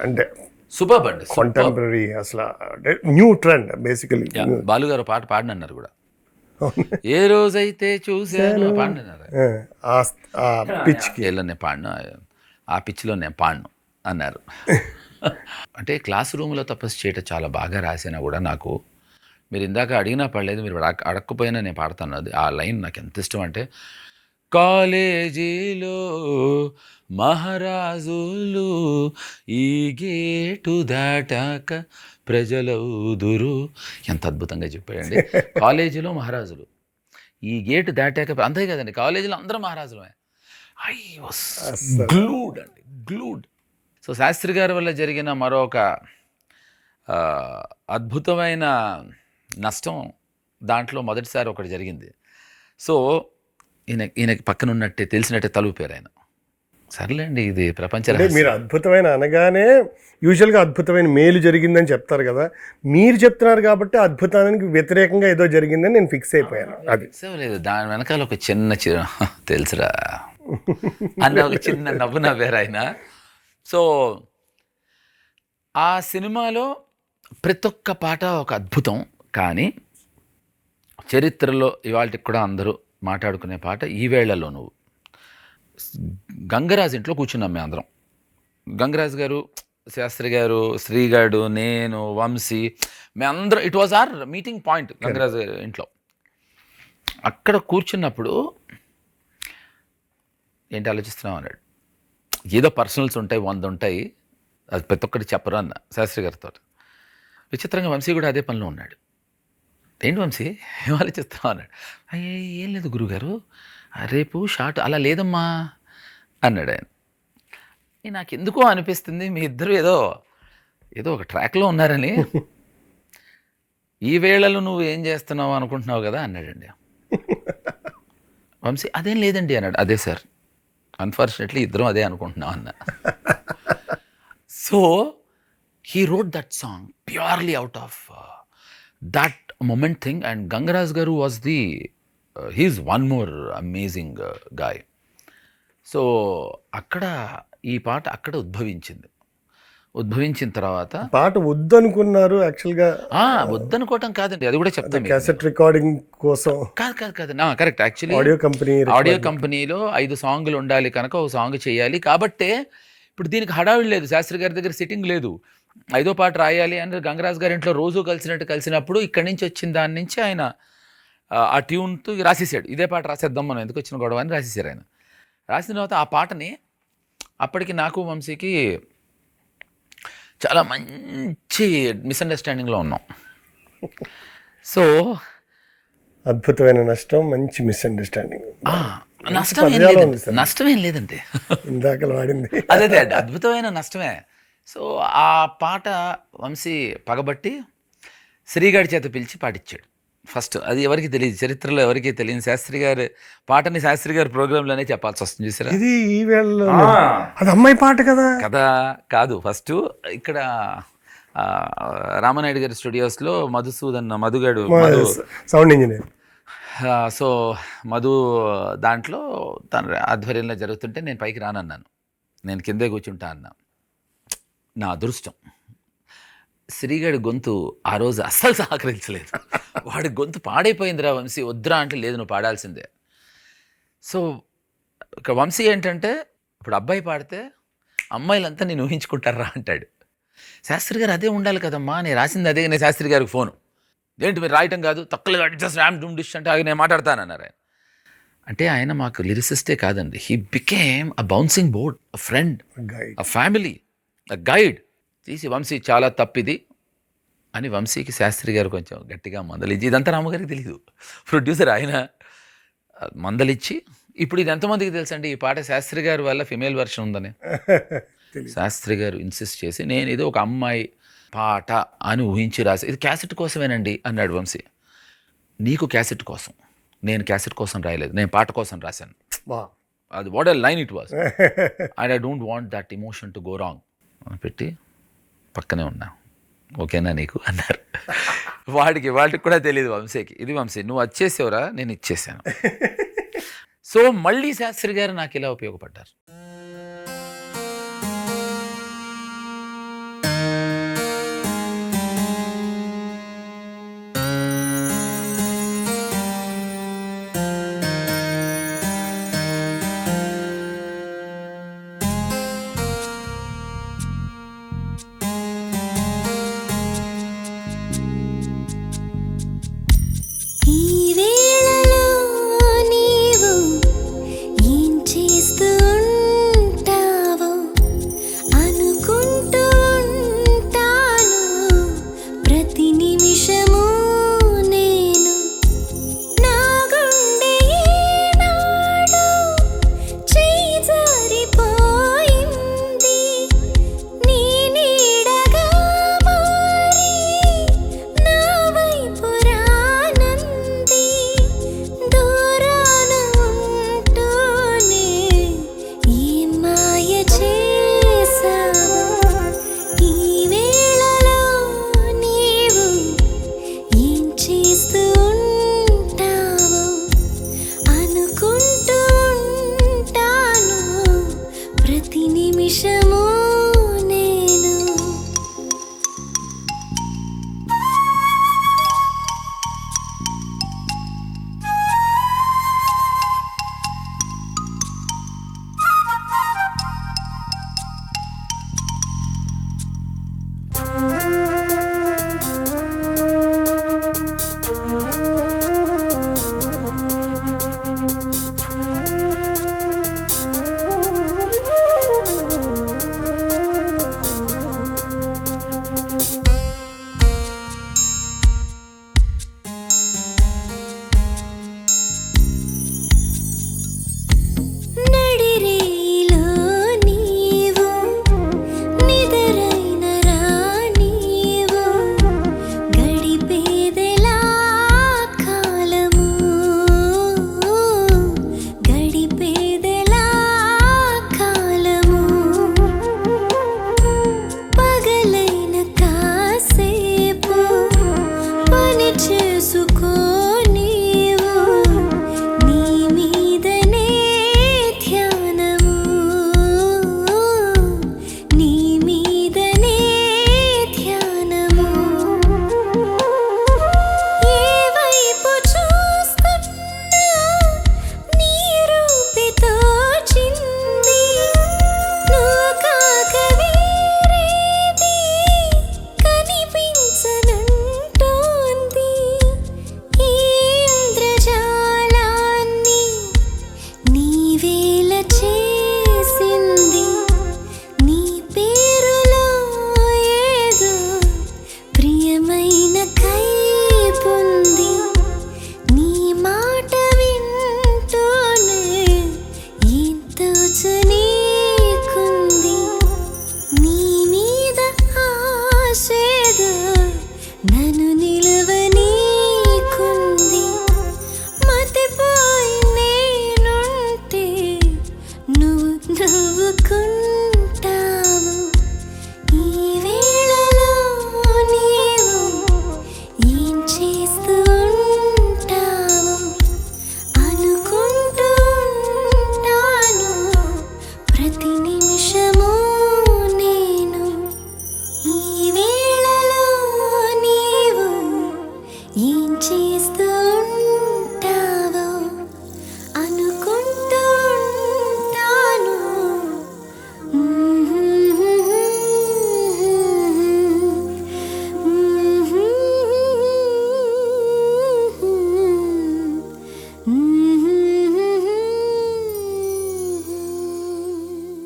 అంటే సూపర్ అండి, కాంటెంపరీ అసలు న్యూ ట్రెండ్ బేసికలీ. బాలు గారు పాట పాడినన్నారు కూడా, ఏ రోజైతే చూసాను పాడినన్నారు. ఆ పిచ్కి నేను పాడిన ఆ పిచ్చిలో నేను పాడను అన్నారు. అంటే క్లాస్ రూమ్లో తపస్సు చేయటం చాలా బాగా రాసినా కూడా నాకు, మీరు ఇందాక అడిగినా పడలేదు, మీరు అడగకపోయినా నేను పాడతాను. అది ఆ లైన్ నాకు ఎంత ఇష్టం అంటే, కాలేజీలో మహారాజులు ఈ గేటు దాటాక ప్రజలవుదురు. ఎంత అద్భుతంగా చెప్పాడండి. కాలేజీలో మహారాజులు ఈ గేటు దాటాక, అంతే కదండి, కాలేజీలో అందరూ మహారాజులమే. ఐ వాస్ గ్లూడ్ అండి, గ్లూడ్. సో శాస్త్రి గారి వల్ల జరిగిన మరొక అద్భుతమైన నష్టం దాంట్లో మొదటిసారి ఒకటి జరిగింది. సో ఈయనకి పక్కన ఉన్నట్టే తెలిసినట్టే తలుపారు ఆయన. సర్లేండి, ఇది ప్రపంచ మీరు అద్భుతమైన అనగానే యూజువల్గా అద్భుతమైన మేలు జరిగిందని చెప్తారు కదా, మీరు చెప్తున్నారు కాబట్టి అద్భుతానికి వ్యతిరేకంగా ఏదో జరిగిందని నేను ఫిక్స్ అయిపోయాను. అది లేదు, దాని వెనకాల ఒక చిన్న తెలుసురా అన్న ఒక చిన్న నవ్వు నవ్వారు ఆయన. సో ఆ సినిమాలో ప్రతి ఒక్క పాట ఒక అద్భుతం. కానీ చరిత్రలో ఇవాళకి కూడా అందరూ మాట్లాడుకునే పాట ఈ వేళలో నువ్వు. గంగరాజు ఇంట్లో కూర్చున్నాం మేము అందరం. గంగరాజు గారు, శాస్త్రి గారు, శ్రీగాడు, నేను, వంశీ, మేమందరం, it was our meeting point Gangaraju గారి ఇంట్లో. అక్కడ కూర్చున్నప్పుడు ఏంటి ఆలోచిస్తున్నావు అన్నాడు. ఏదో పర్సనల్స్ ఉంటాయి, 100 ఉంటాయి, అది ప్రతి ఒక్కటి చెప్పరు అన్న శాస్త్రి గారితో. విచిత్రంగా వంశీ కూడా అదే పనిలో ఉన్నాడు. ఏంటి వంశీ ఏం ఆలోచిస్తున్నావు అన్నాడు. అయ్యే ఏం లేదు గురుగారు, రేపు షార్ట్. అలా లేదమ్మా అన్నాడు ఆయన. నాకు ఎందుకో అనిపిస్తుంది మీ ఇద్దరు ఏదో ఒక ట్రాక్లో ఉన్నారని. ఈ వేళలో నువ్వు ఏం చేస్తున్నావు అనుకుంటున్నావు కదా అన్నాడండి. వంశీ అదేం లేదండి అన్నాడు. అదే సార్, అన్ఫార్చునేట్లీ ఇద్దరం అదే అనుకుంటున్నాం అన్న. So he wrote that song purely out of that moment thing, and Gangaraj garu was he's one more amazing guy. So అక్కడ ఈ పాట అక్కడ ఉద్భవించిన తర్వాత పాట వద్దనుకున్నారు యాక్చువల్గా. వద్దనుకోవటం కాదండి, అది కూడా చెప్తాను. క్యాసెట్ రికార్డింగ్ కోసం కాదు. కరెక్ట్. యాక్చువల్లీ ఆడియో కంపెనీలో 5 సాంగ్లు ఉండాలి కనుక ఒక సాంగ్ చేయాలి. కాబట్టే ఇప్పుడు దీనికి హడావిడి లేదు, శాస్త్రి గారి దగ్గర సిట్టింగ్ లేదు. 5వ పాట రాయాలి అని గంగరాజు గారి ఇంట్లో రోజు కలిసినప్పుడు ఇక్కడి నుంచి వచ్చిన దాని నుంచి ఆయన ఆ ట్యూన్తో రాసేసాడు. ఇదే పాట రాసేద్దాం మనం, ఎందుకు వచ్చిన గొడవ అని రాసేసారు ఆయన. రాసిన తర్వాత ఆ పాటని అప్పటికి నాకు వంశీకి చాలా మంచి మిస్అండర్స్టాండింగ్లో ఉన్నాం. సో అద్భుతమైన నష్టం, మంచి మిస్అండర్స్టాండింగ్. నష్టమేం లేదండి, ఇందాక వాడింది అదే అద్భుతమైన నష్టమే. సో ఆ పాట వంశీ పగబట్టి శ్రీగాడి చేత పిలిచి పాటించాడు ఫస్ట్. అది ఎవరికి తెలియదు, చరిత్రలో ఎవరికి తెలియని శాస్త్రి గారి పాటని శాస్త్రి గారి ప్రోగ్రాంలోనే చెప్పాల్సి వస్తుంది. చూసారా, ఇది ఈ వేళలో అది అమ్మాయి పాట కదా కాదు. ఫస్ట్ ఇక్కడ రామనాయుడు గారి స్టూడియోస్లో మధుగాడు సౌండ్ ఇంజనీర్ సో మధు దాంట్లో తన ఆధ్వర్యంలో జరుగుతుంటే నేను పైకి రానన్నాను, నేను కిందే కూర్చుంటా అన్నా. నా అదృష్టం, శ్రీగాడి గొంతు ఆ రోజు అస్సలు సహకరించలేదు. వాడి గొంతు పాడైపోయిందిరా వంశీ, వద్దురా అంటే లేదు నువ్వు పాడాల్సిందే. సో ఇక వంశీ ఏంటంటే ఇప్పుడు అబ్బాయి పాడితే అమ్మాయిలంతా నేను ఊహించుకుంటారా అంటాడు. శాస్త్రి గారు అదే ఉండాలి కదమ్మా, నేను రాసింది అదే. నేను శాస్త్రి గారికి ఫోను, ఏంటి మీరు రాయటం కాదు, తక్కువ జస్ట్ ర్యామ్ డూమ్ డిష్ అంటే అవి నేను మాట్లాడతానన్నారు ఆయన. అంటే ఆయన మాకు లిరిసిస్టే కాదండి, he became a bouncing board, a friend, guide. A family, a guide. తీసి వంశీ చాలా తప్పిది అని వంశీకి శాస్త్రి గారు కొంచెం గట్టిగా మందలిచ్చి, ఇదంతా రామగారికి తెలీదు, ప్రొడ్యూసర్ ఆయన మందలిచ్చి. ఇప్పుడు ఇది ఎంతమందికి తెలుసండి ఈ పాట శాస్త్రి గారి వల్ల ఫిమేల్ వెర్షన్ ఉందని. శాస్త్రి గారు ఇన్సిస్ట్ చేసి నేను ఇది ఒక అమ్మాయి పాట అని ఊహించి రాసి, ఇది క్యాసెట్ కోసమేనండి అన్నాడు వంశీ. నీకు క్యాసెట్ కోసం, నేను క్యాసెట్ కోసం రాయలేదు, నేను పాట కోసం రాశాను. అది what a line it was, and I don't want that emotion to go wrong అని పెట్టి పక్కనే ఉన్నా. ఓకేనా నీకు అన్నారు. వాటికి కూడా తెలియదు వంశీకి, ఇది వంశీ నువ్వు వచ్చేసావురా, నేను ఇచ్చేసాను. సో మళ్ళీ శాస్త్రి గారు నాకు ఇలా ఉపయోగపడ్డారు.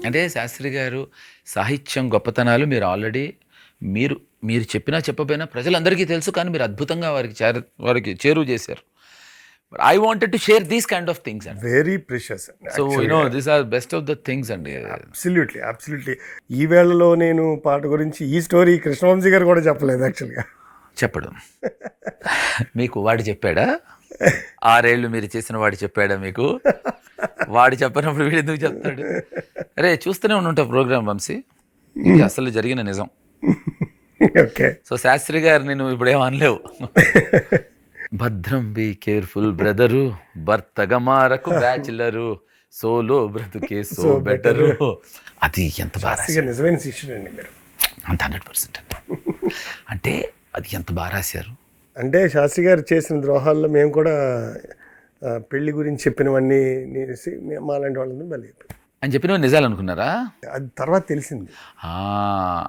అంటే శాస్త్రి గారు సాహిత్యం గొప్పతనాలు మీరు ఆల్రెడీ మీరు మీరు చెప్పినా చెప్పపోయినా ప్రజలందరికీ తెలుసు, కానీ మీరు అద్భుతంగా వారికి చేరువ చేశారు. I wanted to share these kind of things and very precious. So these are best of the things అండి. అబ్సల్యూట్లీ. ఈ వేళలో నేను పాట గురించి ఈ స్టోరీ కృష్ణవంశీ గారు కూడా చెప్పలేదు యాక్చువల్గా. చెప్పడం మీకు వాడు చెప్పాడా? 6 ఏళ్ళు మీరు చేసిన వాడు చెప్పాడా మీకు? వాడు చెప్పినప్పుడు వీడు ఎందుకు చెప్తాడు? అరే చూస్తూనే ఉండుంటా ప్రోగ్రామ్ వంశీ, ఇది అసలు జరిగిన నిజం. ఓకే. సో శాస్త్రి గారిని నువ్వు ఇప్పుడేం అనలేవు. భద్రం బీ కేర్ఫుల్ బ్రదరు, భర్తగా మారకు బ్యాచులరు, సోలో బ్రతుకే సో బెటరు. అది ఎంత బాగా నిజమైన శిష్యుడు అండి మీరు. అంత 100% అంటే అది ఎంత బాగా రాశారు. అంటే శాస్త్రి గారు చేసిన ద్రోహాల్లో మేము కూడా పెళ్లి గురించి చెప్పినవన్నీ మాలాంటి వాళ్ళని బలి అని చెప్పినవి నిజాలు అనుకున్నారా? అది తర్వాత తెలిసింది.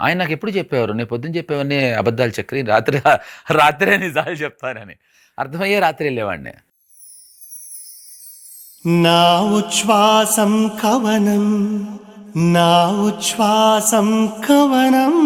ఆయన నాకు ఎప్పుడు చెప్పేవారు, నేను పొద్దున్న చెప్పేవన్నీ అబద్ధాలు చక్రి, రాత్రే నిజాలు చెప్తానని. అర్థమయ్యే రాత్రి వెళ్ళేవాడిని. నా ఉచ్ఛ్వాసం కవనం, నా ఉచ్ఛ్వాసం కవనం,